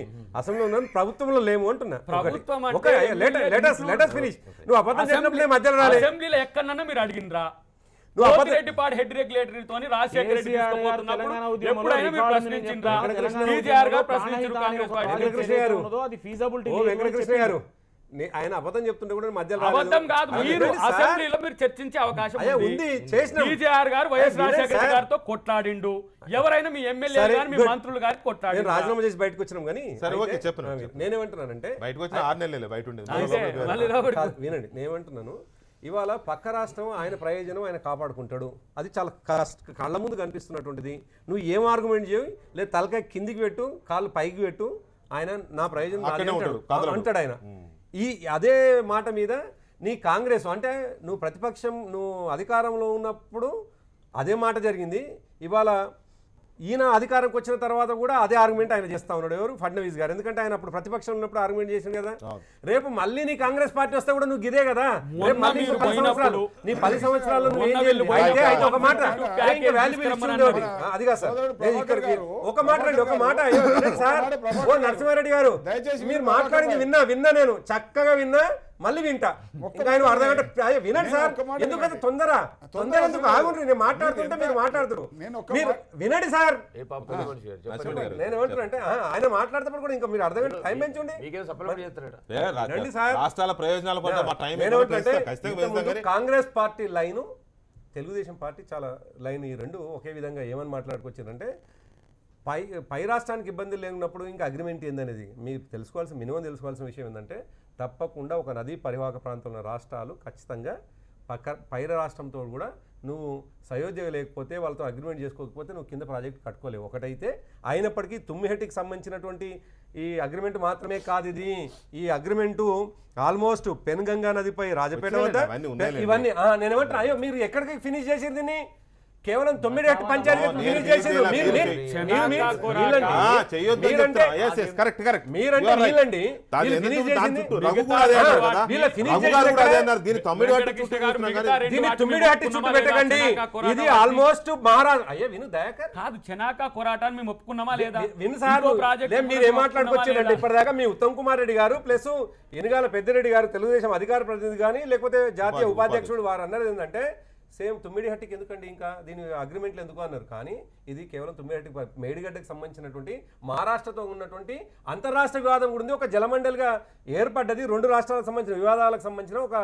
అసెంబ్లీలో ఉన్నాం, ప్రభుత్వంలో లేము అంటున్నా. ఫినిష్. నువ్వు అబద్ధం చెప్పినప్పుడు మధ్యలో రాలేదు. అసెంబ్లీలో ఎక్కడన్నా మీరు అడిగినరా? హెడ్ రెగ్యులేటరీ తోని రాజశేఖర రెడ్డి తీసుకుపోతున్నప్పుడు ఎప్పుడైనా మీరు ప్రశ్నించిండ్రా? కేసీఆర్ గారు ప్రశ్నించారు, కాంగ్రెస్ పార్టీ. వెంకటకృష్ణ గారు ఆయన అబద్ధం చెప్తుంటే కూడా మధ్యలో అబద్ధం కాదు, మీరు అసెంబ్లీలో మీరు చర్చించే అవకాశం ఉంది. కేసీఆర్ గారు వైఎస్ రాజశేఖర రెడ్డి గారితో కొట్లాడిండు, ఎవరైనా మీ ఎమ్మెల్యే గారు మీ మంత్రులు గారు కొట్లాడి రాజీనామా చేసి బయటకు వచ్చినాం. కానీ నేనేమంటున్నానంటే బయటకు వచ్చిన 6 నెలలే బయట వినండి, నేనేమంటున్నాను, ఇవాళ పక్క రాష్ట్రం ఆయన ప్రయోజనం ఆయన కాపాడుకుంటాడు, అది చాలా కళ్ళ ముందు కనిపిస్తున్నటువంటిది. నువ్వు ఏం ఆర్గ్యుమెంట్ చేయవు, లేదు తలకాయ కిందికి పెట్టు, కాళ్ళు పైకి పెట్టు, ఆయన నా ప్రయోజనం అంటాడు ఆయన. అదే మాట మీద నీ కాంగ్రెస్ అంటే నువ్వు ప్రతిపక్షం, నువ్వు అధికారంలో ఉన్నప్పుడు అదే మాట జరిగింది. ఇవాళ ఈయన అధికారంకి వచ్చిన తర్వాత కూడా అదే ఆర్గ్యుమెంట్ ఆయన చేస్తా ఉన్నాడు. ఎవరు? ఫడ్నవీస్ గారు. ఎందుకంటే ఆయన అప్పుడు ప్రతిపక్షం ఉన్నప్పుడు ఆర్గ్యుమెంట్ చేసింది కదా. రేపు మళ్ళీ నీ కాంగ్రెస్ పార్టీ వస్తే కూడా నువ్వు గిదే కదా. రేపు మళ్ళీ నీ 10 సంవత్సరాలు ఒక మాట అది కాదు సార్, ఒక మాట రండి, ఒక మాట సార్. ఓ నరసింహారెడ్డి గారు, మీరు మాట్లాడింది విన్నా, నేను చక్కగా విన్నా, మళ్ళీ వింటా. ఆయన అర్ధగంట వినండి సార్, ఎందుకంటే తొందర ఎందుకు? ఆగుండ్రి, నేను మాట్లాడుతుంటే మీరు మాట్లాడుతున్నారు, మీరు వినండి సార్. నేను ఏమంటున్నా, ఆయన మాట్లాడుతున్నప్పుడు కూడా ఇంకా మీరు అర్ధగంట టైం పెంచండి. రాష్ట్రాల ప్రయోజనాల Congress party line, Telugu Desam party చాలా లైన్, ఈ రెండు ఒకే విధంగా ఏమని మాట్లాడుకొచ్చారంటే, పై రాష్ట్రానికి ఇబ్బందులు లేనప్పుడు ఇంకా అగ్రిమెంట్ ఏందనేది మీకు మినిమం తెలుసుకోవాల్సిన విషయం ఏంటంటే, తప్పకుండా ఒక నదీ పరివాహక ప్రాంతంలో రాష్ట్రాలు ఖచ్చితంగా పై రాష్ట్రంతో కూడా నువ్వు సయోధ్య లేకపోతే, వాళ్ళతో అగ్రిమెంట్ చేసుకోకపోతే నువ్వు కింద ప్రాజెక్ట్ కట్టుకోలేవు. ఒకటైతే అయినప్పటికీ తుమ్మిహెట్టికి సంబంధించినటువంటి ఈ అగ్రిమెంట్ మాత్రమే కాదు, ఈ అగ్రిమెంటు ఆల్మోస్ట్ పెన్గంగా నదిపై రాజపేట వద్ద ఇవన్నీ. నేనేమంటున్నా, అయ్యో మీరు ఎక్కడికి ఫినిష్ చేసేది దీన్ని? కేవలం 9 పంచాయతీ ఇది ఆల్మోస్ట్ మహారాష్ట్ర. అయ్యో విను దయాకర్, కాదు చెనాకా కొరాటాన్ని మేము ఒప్పుకున్నామా లేదా? విను సార్, మీరు ఏం మాట్లాడుకొచ్చారండి ఇప్పటిదాకా? మీ ఉత్తమ్ కుమార్ రెడ్డి గారు ప్లస్ ఎనుగాల పెద్దిరెడ్డి గారు, తెలుగుదేశం అధికార ప్రతినిధి కానీ లేకపోతే జాతీయ ఉపాధ్యక్షుడు, వారు అన్నది ఏంటంటే, సేమ్ తుమ్మిడిహట్టికి ఎందుకండి ఇంకా దీని అగ్రిమెంట్లు ఎందుకు అన్నారు. కానీ ఇది కేవలం తుమ్మిడిహట్టి మేడిగడ్డకు సంబంధించినటువంటి మహారాష్ట్రతో ఉన్నటువంటి అంతర్రాష్ట్ర వివాదం కూడా ఉంది. ఒక జలమండలిగా ఏర్పడ్డది, 2 రాష్ట్రాలకు సంబంధించిన వివాదాలకు సంబంధించిన ఒక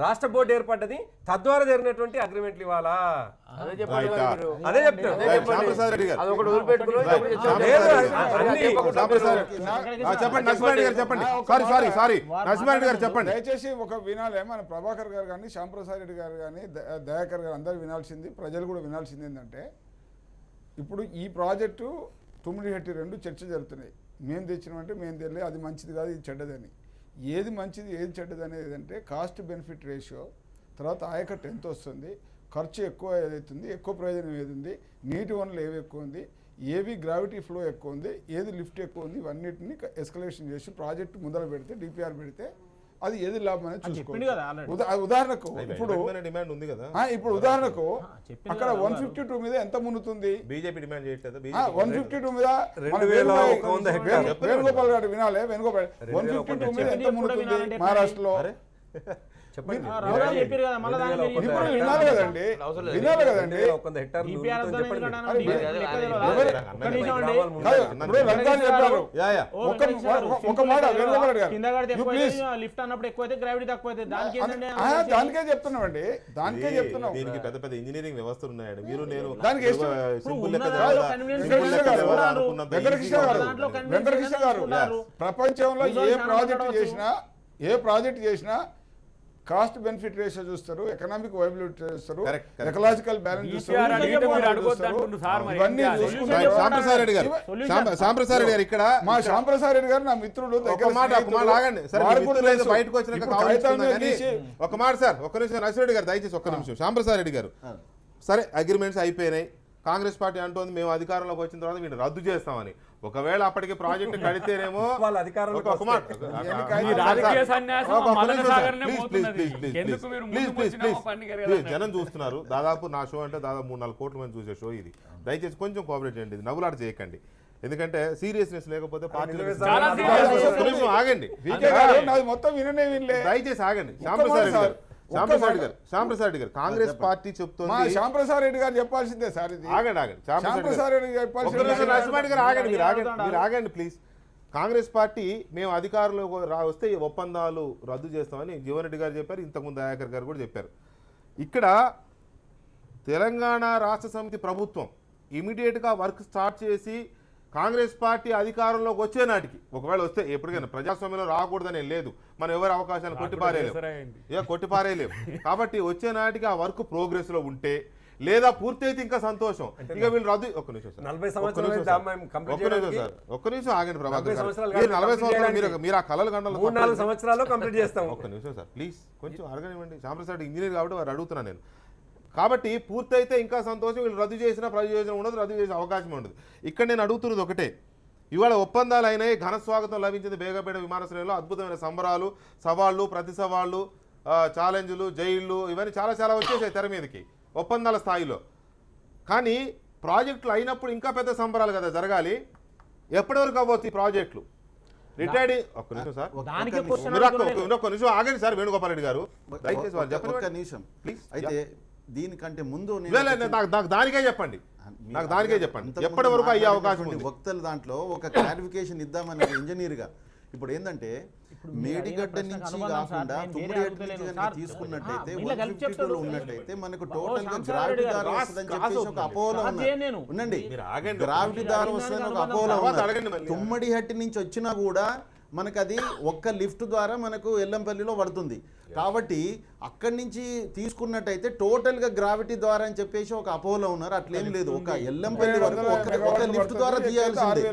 రాష్ట్ర బోర్డు ఏర్పడ్డది, తద్వారా జరిగినటువంటి అగ్రిమెంట్లు ఇవ్వాలా. అదే చెప్పండి Right. మీరు. అదే చెప్తాను. Right. శ్యాంప్రసాద్ రెడ్డి గారు. అదొకటి వదిలిపెట్టుకుని Right. ఇంకొకటి చెప్పండి. శ్యాంప్రసాద్ రెడ్డి లేదు, గారు. అన్ని శ్యాంప్రసాద్ రెడ్డి. చెప్పండి నరసింహారెడ్డి గారు చెప్పండి. సారీ నరసింహారెడ్డి గారు చెప్పండి. దయచేసి ఒక వినాలే, మన ప్రభాకర్ గారు కానీ శ్యాంప్రసాద్ రెడ్డి గారు కానీ దయాకర్ గారు అందరూ వినాల్సింది, ప్రజలు కూడా వినాల్సింది ఏంటంటే, ఇప్పుడు ఈ ప్రాజెక్టు తుమ్మిడిహెట్టి 2 చర్చ జరుగుతున్నాయి. మేము తెచ్చినామంటే మేము తెలియదు అది మంచిది కాదు ఇది చెడ్డదని. ఏది మంచిది ఏది చెడ్డది అనేది అంటే కాస్ట్ బెనిఫిట్ రేషియో, తర్వాత ఆయకట్టు ఎంత వస్తుంది, ఖర్చు ఎక్కువ ఏదైతుంది, ఎక్కువ ప్రయోజనం ఏది ఉంది, నీటి వనరులు ఏవి ఎక్కువ ఉంది, ఏవి గ్రావిటీ ఫ్లో ఎక్కువ ఉంది, ఏది లిఫ్ట్ ఎక్కువ ఉంది, ఇవన్నిటిని ఎస్కలేషన్ చేసి ప్రాజెక్టు ముందర పెడితే డిపిఆర్ పెడితే అది ఏది లాభం అనేది చూసుకోవాలి. ఉదాహరణకు ఇప్పుడు డిమాండ్ ఉంది కదా. ఇప్పుడు ఉదాహరణకు అక్కడ 152 మీద ఎంత మునుతుంది, బీజేపీ డిమాండ్ చేయట్లేదు. 152 మీద మన 2100 హెక్టార్లు. వేణుగోపాల్ గారు వినాలి, వేణుగోపాల్ 152 మీద ఎంత మునుతుంది మహారాష్ట్రలో చెప్పండి. ఇప్పుడు వినాలి కదండి, వినాలి కదండి. 100 హెక్టార్లు DPR ఉంటుందని చెప్పండి. కాదు, ఇప్పుడు ఎవరు? రంగాలు చెప్పారు. ఒక మాట వేణుగోపాల్ గారు కింద కడితే You ఎక్కువ please. లిఫ్ట్ అన్నప్పుడు ఎక్కువ అయితే గ్రావిటీ తక్కువ అయితే దానికి ఏంటంటే దానికే చెప్తున్నామండి, దానికే చెప్తున్నాం. దీనికి పెద్ద పెద్ద ఇంజనీరింగ్ వ్యవస్థలు ఉన్నాయండి. మీరు నేను దానికి ఇష్టం. సింపుల్ ఉన్న లెక్క దాంట్లో చదవాలా? convenience సింపుల్ లెక్క చేస్తున్నారు. చదవాలా అనుకున్నంత వెంకటకృష్ణ ఈజీగా గారు, ఉండదు. దాంట్లో convenience వెంకటకృష్ణ గారు, చేస్తున్నారు. ప్రపంచంలో Result ఏ చాలా ప్రాజెక్ట్ ఉండవచ్చు. చేసినా ఏ ప్రాజెక్ట్ చేసినా కాస్ట్ బెనిఫిట్ రేషియో చూస్తారు, ఎకనామిక్ వైబిలిటీ చూస్తారు, Correct, correct. ఎకలాజికల్ బ్యాలెన్స్ చూస్తారు, DPR అంటే నీటి మీరు వనరులు అడగొద్దు చూస్తారు. అంటుండు సార్ మరి. ఇవన్నీ ఇంకా చూసుకుంటే Right. శ్యాంప్రసాద్ రెడ్డి గారు, శ్యాంప్రసాద్ రెడ్డి గారు ఇక్కడ మా శ్యాంప్రసాద్ రెడ్డి గారు నా మిత్రుడు, ఒక మాట ఆగండి. సరే, మీ మిత్రులు ఏదో బయటకు వచ్చినాక కావాల్సిందా కానీ ఒక మాట సార్, ఒక్క నిమిషం నరసింహారెడ్డి గారు దయచేసి ఒక్క నిమిషం. శ్యాంప్రసాద్ రెడ్డి గారు, సరే అగ్రిమెంట్స్ అయిపోయినాయి. కాంగ్రెస్ పార్టీ అంటోంది మేము అధికారంలోకి వచ్చిన తర్వాత వీళ్ళు రద్దు చేస్తామని. ఒకవేళ అప్పటికి ప్రాజెక్టు కడితేనేమో వాళ్ళ అధికారంలోకి ఒక మాట ఈ రాజకీయ సన్యాసం మదన సాగర్నే పోతున్నది. ఎందుకు మీరు ముందుకు వచ్చినామో పండుగ కదా. జనం చూస్తున్నారు. దాదాపు నా షో అంటే దాదాపు 3-4 కోట్ల మంది చూసే షో ఇది. దయచేసి కొంచెం కోఆపరేట్ చేయండి, ఇది నవ్వులాట చేయకండి. ఎందుకంటే సీరియస్నెస్ లేకపోతే పార్టీ చాలా serious. ఒక్క నిమిషం ఆగండి. వీకే గారు నాది మొత్తం విననే వినలే. దయచేసి ఆగండి. శ్యాంప్రసాద్ రెడ్డి గారు కాంగ్రెస్ పార్టీ మా చెప్తోంది. శ్యాంప్రసాద్ రెడ్డి గారు చెప్పాల్సిందే సార్ ఇది. ఆగండి శ్యాంప్రసాద్ రెడ్డి గారు ఒక్క నిమిషం చెప్పాల్సిందే. నరసింహారెడ్డి గారు ఆగండి, మీరు ఆగండి ప్లీజ్. కాంగ్రెస్ పార్టీ మేము అధికారంలో వస్తే ఈ ఒప్పందాలు రద్దు చేస్తామని జీవన్ రెడ్డి గారు చెప్పారు, ఇంతకుముందు దయాకర్ గారు కూడా చెప్పారు. ఇక్కడ తెలంగాణ రాష్ట్ర సమితి ప్రభుత్వం ఇమీడియట్గా వర్క్ స్టార్ట్ చేసి కాంగ్రెస్ పార్టీ అధికారంలోకి వచ్చే నాటికి, ఒకవేళ వస్తే ఎప్పటికైనా ప్రజాస్వామ్యంలో రాకూడదని లేదు, మనం ఎవరి అవకాశాలు కొట్టిపారేయలేము. కాబట్టి వచ్చే నాటికి ఆ వర్క్ ప్రోగ్రెస్ లో ఉంటే, లేదా పూర్తయితే ఇంకా సంతోషం. ఇక వీళ్ళు రద్దు. ఒక్క నిమిషం సార్, 40 సంవత్సరాలు ఒక్క నిమిషం ఆగండి ప్రభాకర్ 40 గారు. సంవత్సరాలు మీరు 40 సంవత్సరాలు మీరు ఆ కళలు గంటలు 3-4 సంవత్సరాల్లో కంప్లీట్ చేస్తాం. ఒక్క నిమిషం సార్ ప్లీజ్, కొంచెం అడగనివ్వండి. శ్యాంప్రసాద్ ఇంజనీర్ కాబట్టి వారు అడుగుతున్నాను నేను. కాబట్టి పూర్తయితే ఇంకా సంతోషం, వీళ్ళు రద్దు చేసిన ప్రయోజనం ఉండదు, రద్దు చేసే అవకాశం ఉండదు. ఇక్కడ నేను అడుగుతున్నది ఒకటే, ఇవాళ ఒప్పందాలు అయినాయి, ఘన స్వాగతం లభించింది బేగపేట విమానాశ్రయంలో. అద్భుతమైన సంబరాలు, సవాళ్ళు, ప్రతి సవాళ్ళు, ఛాలెంజ్లు, జైళ్ళు, ఇవన్నీ చాలా వచ్చేసాయి తెర మీదకి ఒప్పందాల స్థాయిలో. కానీ ప్రాజెక్టులు అయినప్పుడు ఇంకా పెద్ద సంబరాలు కదా జరగాలి. ఎప్పటి వరకు అవ్వచ్చు ఈ ప్రాజెక్టులు? రిటైర్డ్ ఒక్క నిమిషం సార్, ఒక్క నిమిషం ఆగండి సార్. వేణుగోపాల్ రెడ్డి గారు దయచేసి వాళ్ళు చెప్పండి. ఒక్క నిమిషం ప్లీజ్. అయితే దీనికంటే ముందు నాకు దానికే చెప్పండి, ఎప్పటి వరకు అయ్యే అవకాశం ఉంది? వక్తల దాంట్లో ఒక క్లారిఫికేషన్ ఇద్దామని ఇంజనీర్గా. ఇప్పుడు ఏంటంటే మేడిగడ్డ నుంచి కాకుండా తుమ్మిడిగడ్డ నుంచి కనుక తీసుకున్నట్టయితే 152లో ఉన్నట్టయితే మనకు టోటల్ గా గ్రావిటీ దారి వస్తుందని చెప్పేసి ఒక అపోలో ఉండండి. గ్రావిటీ దారి వస్తుందని ఒక అపోలో ఉన్నది. తుమ్మడిహట్టి నుంచి వచ్చినా కూడా మనకు అది ఒక్క లిఫ్ట్ ద్వారా మనకు ఎల్లంపల్లిలో పడుతుంది. కాబట్టి అక్కడి నుంచి తీసుకున్నట్టయితే టోటల్ గా గ్రావిటీ ద్వారా అని చెప్పేసి ఒక అపోలో ఉన్నారు. అట్లేం లేదు, ఒక ఎల్లంపల్లి వరకు ఒక లిఫ్ట్ ద్వారా తీయాల్సిందే.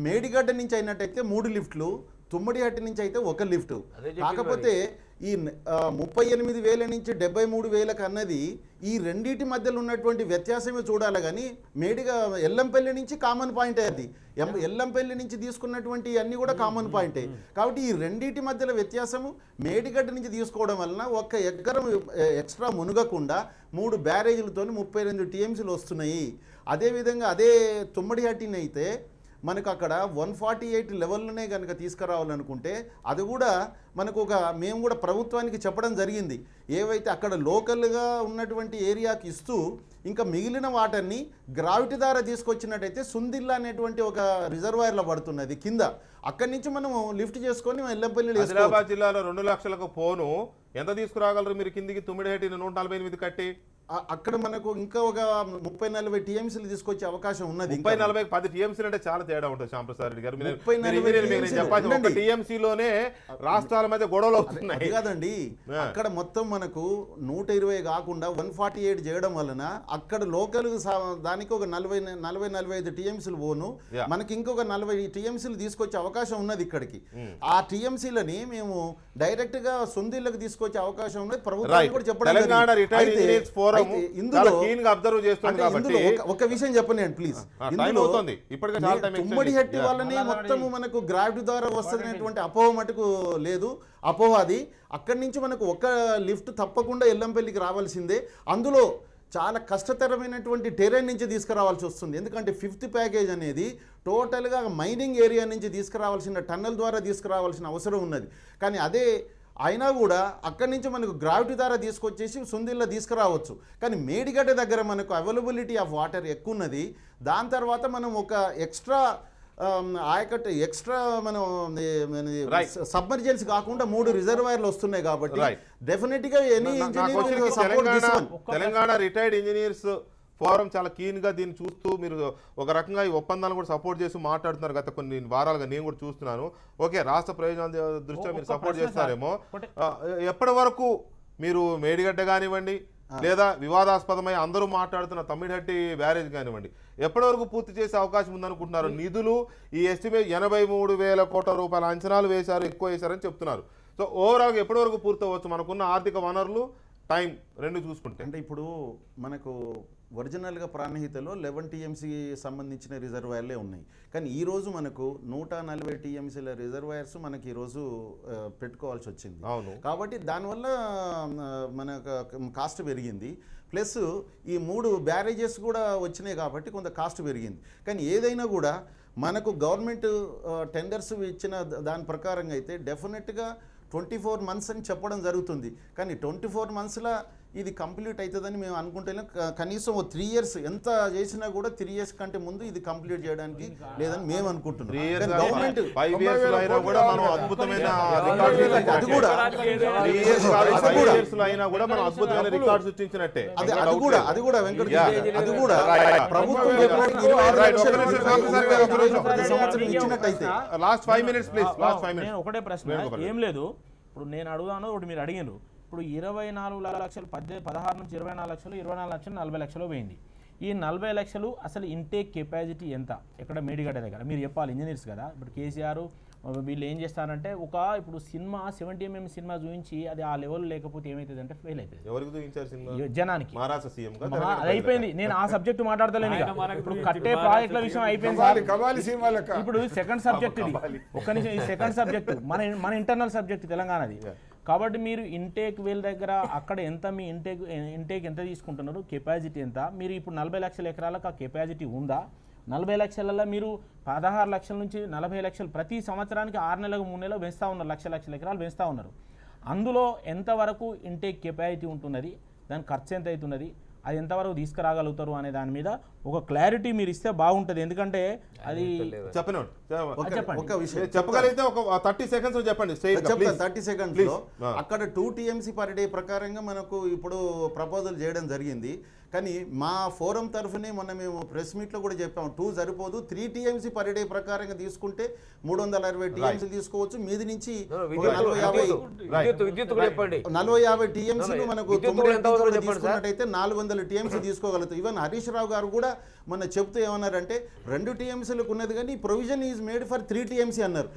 మేడిగడ్డ నుంచి అయినట్టయితే 3 లిఫ్ట్లు, తుమ్మడిహట్టి నుంచి అయితే 1 లిఫ్ట్. కాకపోతే ఈ 38,000 నుంచి 73,000 అన్నది ఈ రెండింటి మధ్యలో ఉన్నటువంటి వ్యత్యాసమే చూడాలి. కానీ మేడిగా ఎల్లంపల్లి నుంచి కామన్ పాయింటే, అది ఎల్లంపల్లి నుంచి తీసుకున్నటువంటి అన్ని కూడా కామన్ పాయింటే. కాబట్టి ఈ రెండింటి మధ్యలో వ్యత్యాసము మేడిగడ్డ నుంచి తీసుకోవడం వలన 1 ఎకరం ఎక్స్ట్రా మునగకుండా 3 బ్యారేజీలతో 32 టీఎంసీలు వస్తున్నాయి. అదేవిధంగా అదే తుమ్మడిహట్టిని అయితే మనకు అక్కడ 148 లెవెల్లోనే కనుక తీసుకురావాలనుకుంటే అది కూడా మనకు మేము కూడా ప్రభుత్వానికి చెప్పడం జరిగింది. ఏవైతే అక్కడ లోకల్గా ఉన్నటువంటి ఏరియాకి ఇస్తూ ఇంకా మిగిలిన వాటర్ని గ్రావిటీ ద్వారా తీసుకొచ్చినట్టయితే సుందిల్లా అనేటువంటి ఒక రిజర్వాయర్లో పడుతున్నది కింద. అక్కడి నుంచి మనం లిఫ్ట్ చేసుకొని ఎల్లంపల్లి. ఆదిలాబాద్ జిల్లాలో 2 లక్షలకు పోను ఎంత తీసుకురాగలరు మీరు కిందికి? తుమ్మిడిహట్టిని 148 కట్టి అక్కడ మనకు ఇంకా ఒక 30-40 టీఎంసీలు తీసుకొచ్చే అవకాశం ఉన్నది. 30-40 టీఎంసీలు అంటే చాలా తేడా ఉంటుంది శ్యాంప్రసాద్ రెడ్డి గారు. 30-40 చెప్పాలి టీఎంసీలోనే రాష్ట్రాల మధ్య గొడవలు అవుతున్నాయి కాదండి. అక్కడ మొత్తం మనకు 120 కాకుండా 148 చేయడం వలన అక్కడ లోకల్ దానికి ఒక 40-45 టీఎంసీలు పోను, మనకి ఇంకొక 40 టీఎంసీలు తీసుకొచ్చే అవకాశం ఉన్నది ఇక్కడికి. ఆ టీఎంసీలని మేము డైరెక్ట్ గా సొందిళ్ళకి తీసుకొచ్చే అవకాశం ఉన్నది. ప్రభుత్వం కూడా చెప్పడం ఒక విషయం చెప్పండి ప్లీజ్. ఉమ్మడి హెట్టి వాళ్ళని మొత్తము మనకు గ్రావిటీ ద్వారా వస్తున్నటువంటి అపోహ మటుకు లేదు. అపోహ అది. అక్కడి నుంచి మనకు ఒక లిఫ్ట్ తప్పకుండా ఎల్లంపల్లికి రావాల్సిందే. అందులో చాలా కష్టతరమైనటువంటి టెరైన్ నుంచి తీసుకురావాల్సి వస్తుంది. ఎందుకంటే 5th ప్యాకేజ్ అనేది టోటల్గా మైనింగ్ ఏరియా నుంచి తీసుకురావాల్సిన టన్నల్ ద్వారా తీసుకురావాల్సిన అవసరం ఉన్నది. కానీ అదే అయినా కూడా అక్కడి నుంచి మనకు గ్రావిటీ ద్వారా తీసుకొచ్చేసి సుందిల్లో తీసుకురావచ్చు. కానీ మేడిగడ్డ దగ్గర మనకు అవైలబిలిటీ ఆఫ్ వాటర్ ఎక్కువ ఉన్నది. దాని తర్వాత మనం ఒక ఎక్స్ట్రా ఆయకట్టు ఎక్స్ట్రా మనం సబ్మర్జెన్స్ కాకుండా 3 రిజర్వాయర్లు వస్తున్నాయి కాబట్టి డెఫినెట్ గా తెలంగాణ రిటైర్డ్ ఇంజనీర్స్ ఫోరం చాలా కీన్గా దీన్ని చూస్తూ మీరు ఒక రకంగా ఈ ఒప్పందాలను కూడా సపోర్ట్ చేసి మాట్లాడుతున్నారు. గత కొన్ని వారాలుగా నేను కూడా చూస్తున్నాను. ఓకే, రాష్ట్ర ప్రయోజనాల దృష్ట్యా మీరు సపోర్ట్ చేస్తారేమో. ఎప్పటి వరకు మీరు మేడిగడ్డ కానివ్వండి లేదా వివాదాస్పదమై అందరూ మాట్లాడుతున్న తమ్మిడిహట్టి బ్యారేజ్ కానివ్వండి ఎప్పటి వరకు పూర్తి చేసే అవకాశం ఉందనుకుంటున్నారు? నిధులు ఈ ఎస్టిమేట్ 83,000 కోట్ల రూపాయల అంచనాలు వేశారు, ఎక్కువ వేశారని చెప్తున్నారు. సో ఓవరాల్గా ఎప్పటి వరకు పూర్తవచ్చు? మనకున్న ఆర్థిక వనరులు, టైం రెండు చూసుకుంటే. అంటే ఇప్పుడు మనకు ఒరిజినల్గా ప్రాణహితలో 11 టీఎంసీ సంబంధించిన రిజర్వాయర్లే ఉన్నాయి. కానీ ఈరోజు మనకు 140 టీఎంసీల రిజర్వాయర్స్ మనకి ఈరోజు పెట్టుకోవాల్సి వచ్చింది. కాబట్టి దానివల్ల మనకు కాస్ట్ పెరిగింది. ప్లస్ ఈ 3 బ్యారేజెస్ కూడా వచ్చినాయి కాబట్టి కొంత కాస్ట్ పెరిగింది. కానీ ఏదైనా కూడా మనకు గవర్నమెంట్ టెండర్స్ ఇచ్చిన దాని ప్రకారంగా అయితే డెఫినెట్గా 24 మంత్స్ అని చెప్పడం జరుగుతుంది. కానీ 24 మంత్స్లో ఇది కంప్లీట్ అవుతుందని మేము అనుకుంటేనే కనీసం 3 ఇయర్స్ ఎంత చేసినా కూడా 3 ఇయర్స్ కంటే ముందు ఇది కంప్లీట్ చేయడానికి లేదని మేము అనుకుంటున్నాం. గవర్నమెంట్ అది కూడా వెంకట అది కూడా ప్రభుత్వం ఇచ్చినట్టయితే last 5 minutes please. Last 5 minutes ఒకటే ప్రశ్న, ఏం లేదు. ఇప్పుడు నేను అడుగుదాను, ఒకటి మీరు అడిగినారు. ఇప్పుడు 24 లక్షలు 16 నుంచి 24 లక్షలు, 24 లక్షలు 40 లక్షలు పోయింది. ఈ 40 లక్షలు అసలు ఇంటేక్ కెపాసిటీ ఎంత ఎక్కడ మేడిగడ్డ దగ్గర మీరు చెప్పాలి, ఇంజనీర్స్ కదా. ఇప్పుడు కేసీఆర్ వీళ్ళు ఏం చేస్తారంటే ఇప్పుడు సినిమా 70mm సినిమా చూపించి అది ఆ లెవెల్ లేకపోతే ఏమవుతుంది అంటే ఫెయిల్ అవుతుంది జనానికి. అది అయిపోయింది. నేను ఆ సబ్జెక్ట్ మాట్లాడతలేను. ఇప్పుడు కట్టే ప్రాజెక్టుల విషయం అయిపోయింది. ఇప్పుడు సెకండ్ సబ్జెక్ట్ ఇది. ఒక్క నిమిషం, ఈ సెకండ్ సబ్జెక్ట్ మన ఇంటర్నల్ సబ్జెక్ట్ తెలంగాణది. కాబట్టి మీరు ఇంటేక్ వేల్ దగ్గర అక్కడ ఎంత మీ ఇంటేక్ ఎంత తీసుకుంటున్నారు, కెపాసిటీ ఎంత, మీరు ఇప్పుడు 40 లక్షల ఎకరాలకు ఆ కెపాసిటీ ఉందా? 40 లక్షలలో మీరు 16 లక్షల నుంచి 40 లక్షలు ప్రతి సంవత్సరానికి 6 నెలలకు 3 నెలలు పెంచుతూ ఉన్నారు, లక్షల ఎకరాలు పెంచుతూ ఉన్నారు. అందులో ఎంతవరకు ఇంటేక్ కెపాసిటీ ఉంటున్నది, దాని ఖర్చు ఎంత అవుతున్నది, అది ఎంతవరకు తీసుకురాగలుగుతారు అనే దాని మీద ఒక క్లారిటీ మీరు ఇస్తే బాగుంటుంది. ఎందుకంటే అది చెప్పగలిగితే ఒక 30 seconds చెప్పండి. 30 seconds అక్కడ 2 TMC పర్ డే ప్రకారంగా మనకు ఇప్పుడు ప్రపోజల్ చేయడం జరిగింది. కానీ మా ఫోరం తరఫునే మొన్న మేము ప్రెస్ మీట్లో కూడా చెప్పాము, 2 సరిపోదు, 3 TMC పర్ డే ప్రకారంగా తీసుకుంటే 360 TMC తీసుకోవచ్చు. మీది నుంచి 40-50 TMCలు మనకు తీసుకున్నట్టయితే 400 TMC తీసుకోగలుగుతాం. ఈవెన్ హరీష్ రావు గారు కూడా మొన్న చెప్తూ ఏమన్నారంటే 2 TMCలకు ఉన్నది కానీ provision is made for 3 TMC అన్నారు.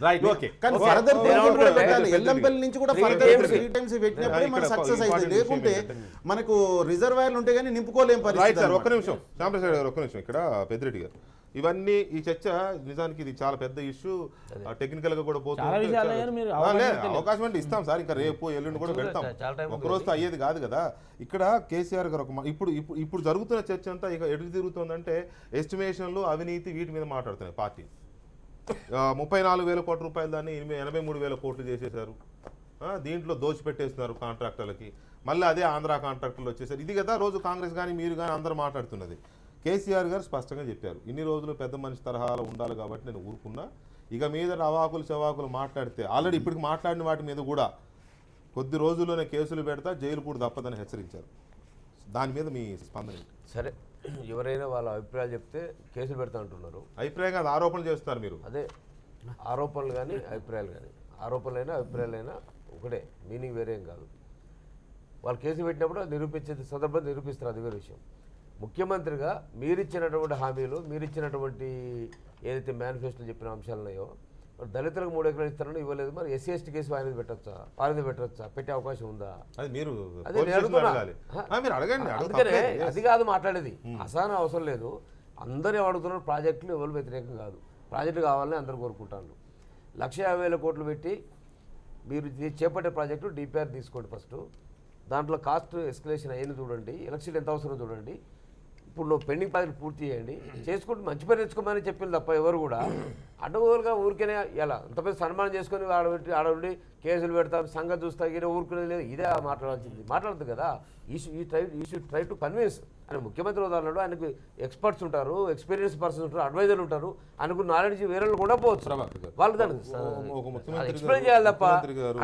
కానీ ఫర్దర్ కూడా పెట్టాలి. ఎల్లంపల్లి నుంచి కూడా ఫర్దర్ 3 TMC పెట్టినప్పుడే మన సక్సెస్ అవుతుంది. లేకుంటే మనకు రిజర్వాయర్లు ఉంటే కానీ నింపుకోలేం పరిస్థితి. ఒక్క నిమిషం శ్యాంప్రసాద్ గారు, ఒక్క నిమిషం. ఇక్కడ పెద్దిరెడ్డి గారు, ఇవన్నీ ఈ చర్చ నిజానికి ఇది చాలా పెద్ద ఇష్యూ. టెక్నికల్ గా కూడా పోతుంది. అవకాశం అంటే ఇస్తాం సార్, ఇంకా రేపు ఎల్లుండి కూడా పెడతాం. ఒకరోజుతో అయ్యేది కాదు కదా. ఇక్కడ కేసీఆర్ గారు ఇప్పుడు జరుగుతున్న చర్చ అంతా ఇక ఎటు తిరుగుతుందంటే ఎస్టిమేషన్లు, అవినీతి, వీటి మీద మాట్లాడుతున్నాయి పార్టీ. 34,000 కోట్ల రూపాయలు దాన్ని 83,000 కోట్లు చేసేశారు. దీంట్లో దోచిపెట్టేస్తున్నారు కాంట్రాక్టర్లకి. మళ్ళీ అదే ఆంధ్ర కాంట్రాక్టర్లు వచ్చేసారు. ఇది కదా రోజు కాంగ్రెస్ కానీ మీరు కానీ అందరూ మాట్లాడుతున్నది. కేసీఆర్ గారు స్పష్టంగా చెప్పారు, ఇన్ని రోజులు పెద్ద మనిషి తరహాలో ఉండాలి కాబట్టి నేను ఊరుకున్నా, ఇక మీద రవాకులు చెవాకులు మాట్లాడితే ఆల్రెడీ ఇప్పటికి మాట్లాడిన వాటి మీద కూడా కొద్ది రోజుల్లోనే కేసులు పెడతా, జైలు కూడా తప్పదని హెచ్చరించారు. దాని మీద మీ స్పందన ఏంటి? సరే, ఎవరైనా వాళ్ళ అభిప్రాయాలు చెప్తే కేసులు పెడతా అంటున్నారు. అభిప్రాయం కాదు, ఆరోపణలు చేస్తున్నారు మీరు. అదే ఆరోపణలు కానీ అభిప్రాయాలు కానీ, ఆరోపణలైనా అభిప్రాయాలైనా ఒకటే, మీనింగ్ వేరేం కాదు. వాళ్ళు కేసు పెట్టినప్పుడు అది నిరూపించే సందర్భం నిరూపిస్తారు, అది వేరే విషయం. ముఖ్యమంత్రిగా మీరిచ్చినటువంటి హామీలు, మీరిచ్చినటువంటి ఏదైతే మేనిఫెస్టోలో చెప్పిన అంశాలు ఉన్నాయో, దళితులకు 3 ఎకరాలు ఇస్తారని ఇవ్వలేదు, మరి ఎస్సీ ఎస్టీ కేసు ఆయన పెట్టచ్చా, వారిని పెట్టచ్చా, పెట్టే అవకాశం ఉందా? అది మీరు అదే నేను అడుగుతున్నా. మీరు అడగండి. అందుకనే అది కాదు మాట్లాడేది, అసహనం అవసరం లేదు. అందరూ అడుగుతున్నారు ప్రాజెక్టులు, ఎవరు వ్యతిరేకం కాదు, ప్రాజెక్టు కావాలని అందరూ కోరుకుంటాను. 150,000 కోట్లు పెట్టి మీరు చేపట్టే ప్రాజెక్టు డిపిఆర్ తీసుకోండి ఫస్ట్, దాంట్లో కాస్ట్ ఎస్కలేషన్ అయ్యింది చూడండి, ఎలక్షన్ ఎంత అవసరం చూడండి, ఇప్పుడు నువ్వు పెండింగ్ ప్రాజెక్ట్ పూర్తి చేయండి, చేసుకుంటూ మంచి పని తెచ్చుకోమని చెప్పింది తప్ప ఎవరు కూడా అడ్డగోలుగా ఊరికేనే ఇలా అంత పెద్ద సన్మానం చేసుకొని ఆడబెట్టి కేసులు పెడతాం, సంగతి చూస్తా ఊరుకునేది లేదు. ఇదే మాట్లాడాల్సింది, మాట్లాడుతుంది కదా. ఈ షుడ్ ట్రై టు కన్విన్స్. ఆయన ముఖ్యమంత్రి ఉదాహరణలో ఆయనకు ఎక్స్పర్ట్స్ ఉంటారు, ఎక్స్పీరియన్స్ పర్సన్స్ ఉంటారు, అడ్వైజర్లు ఉంటారు, ఆయనకు నాలెడ్జ్ వేరే కూడా పోవచ్చు. వాళ్ళు దానికి ఎక్స్ప్లెయిన్ చేయాలి తప్ప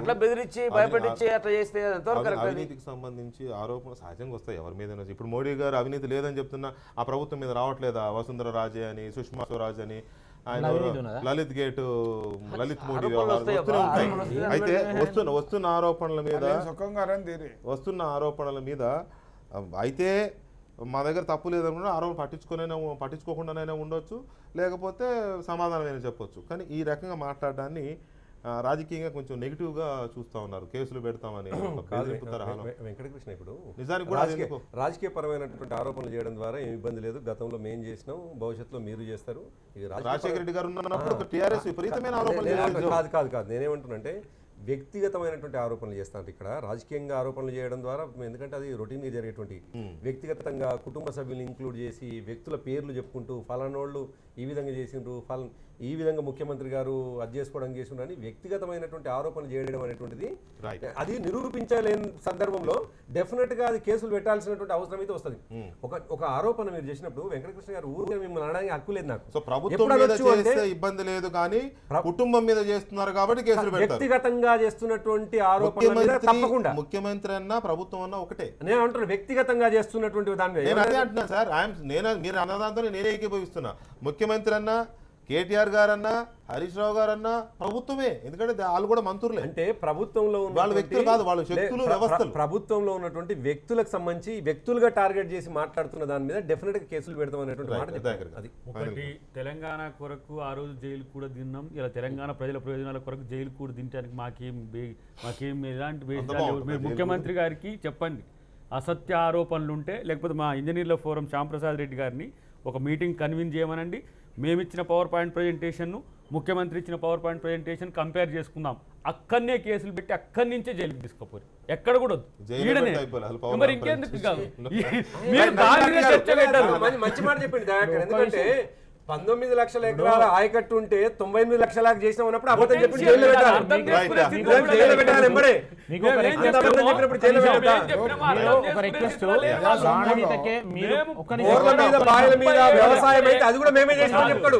అట్లా బెదిరించి భయపెట్టించి అట్లా చేస్తే ఎంతవరకు అవినీతికి సంబంధించి ఆరోపణలు సహజంగా వస్తాయి ఎవరి మీద. ఇప్పుడు మోడీ గారు అవినీతి లేదని చెప్తున్నా ఆ ప్రభుత్వం మీద రావట్లేదా? వసుంధర రాజే అని, సుష్మా స్వరాజ్ అని, ఆయన లలిత్ గేట్, లలిత్ మోడీ వస్తూనే ఉంటాయి. అయితే వస్తున్న ఆరోపణల మీద అయితే మా దగ్గర తప్పు లేదనుకున్నా ఆరోపణ పట్టించుకోకుండానైనా ఉండొచ్చు, లేకపోతే సమాధానమైనా చెప్పొచ్చు. కానీ ఈ రకంగా మాట్లాడడాన్ని రాజకీయంగా కొంచెం నెగిటివ్గా చూస్తూ ఉన్నారు. కేసులు పెడతామని వెంకటకృష్ణ ఇప్పుడు నిజానికి కూడా రాజకీయ పరమైనటువంటి ఆరోపణలు చేయడం ద్వారా ఏమి ఇబ్బంది లేదు. గతంలో మేము చేసినాం, భవిష్యత్తులో మీరు చేస్తారు. రాజశేఖర రెడ్డి గారు ఉన్నప్పుడు టీఆర్ఎస్ విపరీతమైన ఆరోపణలు కాదు నేనేమంటున్నానంటే వ్యక్తిగతమైనటువంటి ఆరోపణలు చేస్తాను. ఇక్కడ రాజకీయంగా ఆరోపణలు చేయడం ద్వారా, ఎందుకంటే అది రొటీన్గా జరిగేటువంటి, వ్యక్తిగతంగా కుటుంబ సభ్యులను ఇంక్లూడ్ చేసి వ్యక్తుల పేర్లు చెప్పుకుంటూ ఫలానోళ్ళు ఈ విధంగా చేసిండ్రు, ఈ విధంగా ముఖ్యమంత్రి గారు అది చేసుకోవడం చేసిండ్రు అని వ్యక్తిగతమైనటువంటి ఆరోపణలు చేయడం అనేటువంటిది అది నిరూపించలేని సందర్భంలో డెఫినెట్గా అది కేసులు పెట్టాల్సినటువంటి అవసరం అయితే వస్తుంది. ఒక ఆరోపణ మీరు చేసినప్పుడు వెంకటకృష్ణ గారు ఊరికే మిమ్మల్ని అనడానికి హక్కు లేదు నాకు. సో ప్రభుత్వం మీద చేస్తే ఇబ్బంది లేదు, కానీ కుటుంబం మీద చేస్తున్నారు కాబట్టి కేసులు పెడతారు. వ్యక్తిగతంగా చేస్తున్నటువంటి ఆరోపణ తప్పకుండా ముఖ్యమంత్రి అన్నా ప్రభుత్వం అన్నా ఒకటే. నేను అంటున్నా వ్యక్తిగతంగా చేస్తున్నటువంటి దాని నేను అదే అంటున్నా సార్. మీరు అన్నదాంతో నేనే ఏకీభవిస్తున్నా. ముఖ్యమంత్రి అన్నా, కేటీఆర్ గారన్నా, హరీష్ రావు గారన్నా ప్రభుత్వమే. ఎందుకంటే వాళ్ళు కూడా మంత్రులే. అంటే ప్రభుత్వంలో వాళ్ళు వ్యక్తులు కాదు, వాళ్ళు శక్తులు, వ్యవస్థలు. ప్రభుత్వంలో ఉన్నటువంటి వ్యక్తులకు సంబంధించి వ్యక్తులుగా టార్గెట్ చేసి మాట్లాడుతున్న దాని మీద డెఫినెట్ గా కేసులు పెడతాం అనేటువంటి మాట. ఒకటి, తెలంగాణ కొరకు ఆ రోజు జైలు కూడా తిన్నాం, ఇలా తెలంగాణ ప్రజల ప్రయోజనాల కొరకు జైలు కూడా తినడానికి మాకేం ఎలాంటి మీరు ముఖ్యమంత్రి గారికి చెప్పండి. అసత్య ఆరోపణలు ఉంటే, లేకపోతే మా ఇంజనీర్ల ఫోరం శ్యాంప్రసాద్ రెడ్డి గారిని ఒక మీటింగ్ కన్వీన్ చేయమనండి. మేమిచ్చిన పవర్ పాయింట్ ప్రజెంటేషన్ను, ముఖ్యమంత్రి ఇచ్చిన పవర్ పాయింట్ ప్రజెంటేషన్ కంపేర్ చేసుకుందాం. అక్కడనే కేసులు పెట్టి అక్కడి నుంచే జైలుకి తీసుకుపోయి, ఎక్కడ కూడా మరి ఇంకెందుకు కాదు. మంచి మాట చెప్పింది దయాకర్. ఎందుకంటే 19 లక్షల ఎకరాల ఆయకట్టు ఉంటే 99 లక్షలకు చేసిన ఉన్నప్పుడు అబద్ధం చెప్పి జైలు పెట్టాలి. వ్యవసాయం అయితే అది కూడా మేమే చేస్తామని చెప్తాడు.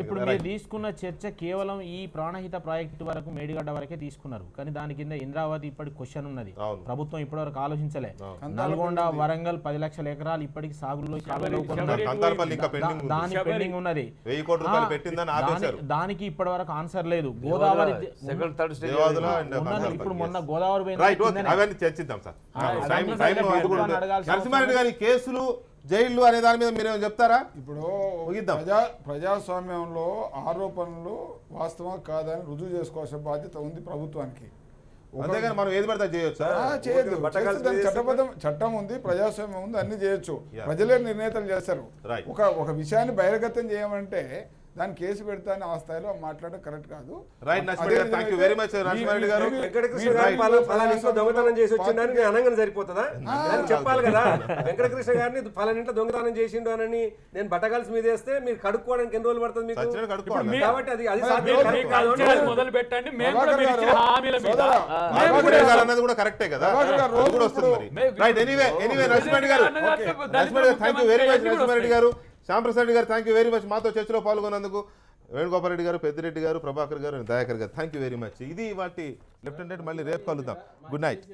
ఇప్పుడు మీరు తీసుకున్న చర్చ కేవలం ఈ ప్రాణహిత ప్రాజెక్టు వరకు, మేడిగడ్డ వరకే తీసుకున్నారు. కానీ దాని కింద ఇంద్రావతి ఇప్పటి క్వశ్చన్ ఉన్నది. ప్రభుత్వం ఇప్పటి వరకు ఆలోచించలే. నల్గొండ, వరంగల్ 10 లక్షల ఎకరాలు ఇప్పటికి సాగులో దానికి ఇప్పటి వరకు ఆన్సర్ లేదు. గోదావరి ఇప్పుడు మొన్న గోదావరి చర్చిద్దాం సార్. నరసింహారెడ్డి గారి కేసులు, జైళ్లు అనే దాని మీద మీరు చెప్తారా? ఇప్పుడు ప్రజాస్వామ్యంలో ఆరోపణలు వాస్తవం కాదని రుజువు చేసుకోవాల్సిన బాధ్యత ఉంది ప్రభుత్వానికి. అంతేగాని మనం ఏది పడితే చేయొచ్చు. చట్టం ఉంది, ప్రజాస్వామ్యం ఉంది, అన్ని చేయొచ్చు. ప్రజలే నిర్ణేతలు చేస్తారు. ఒక విషయాన్ని బహిర్గతం చేయమంటే దాని కేసు పెడతా అని ఆ స్థాయిలో మాట్లాడడం కరెక్ట్ కాదు. దొంగతనం చేసి వచ్చిందని అనగానే సరిపోతుందా? చెప్పాలి కదా. వెంకటకృష్ణ గారిని ఫలానింట్లో దొంగతనం చేసిండు అని నేను బట్టగాల్సి మీద వేస్తే మీరు కడుక్కోవడానికి ఎన్ని రోజులు పడుతుంది మీకు? కాబట్టి అది మొదలు పెట్టండి. కరెక్టే కదా. శ్యాంప్రసాద్ రెడ్డి గారు థ్యాంక్ యూ వెరీ మచ్ మాతో చర్చలో పాల్గొన్నందుకు. వేణుగోపాల్ రెడ్డి గారు, పెద్దిరెడ్డి గారు, ప్రభాకర్ గారు, దయాకర్ గారు, థ్యాంక్ యూ వెరీ మచ్. ఇది వాటి లెఫ్ట్ అండ్ రైట్. మళ్ళీ రేపు కలుద్దాం. Good night.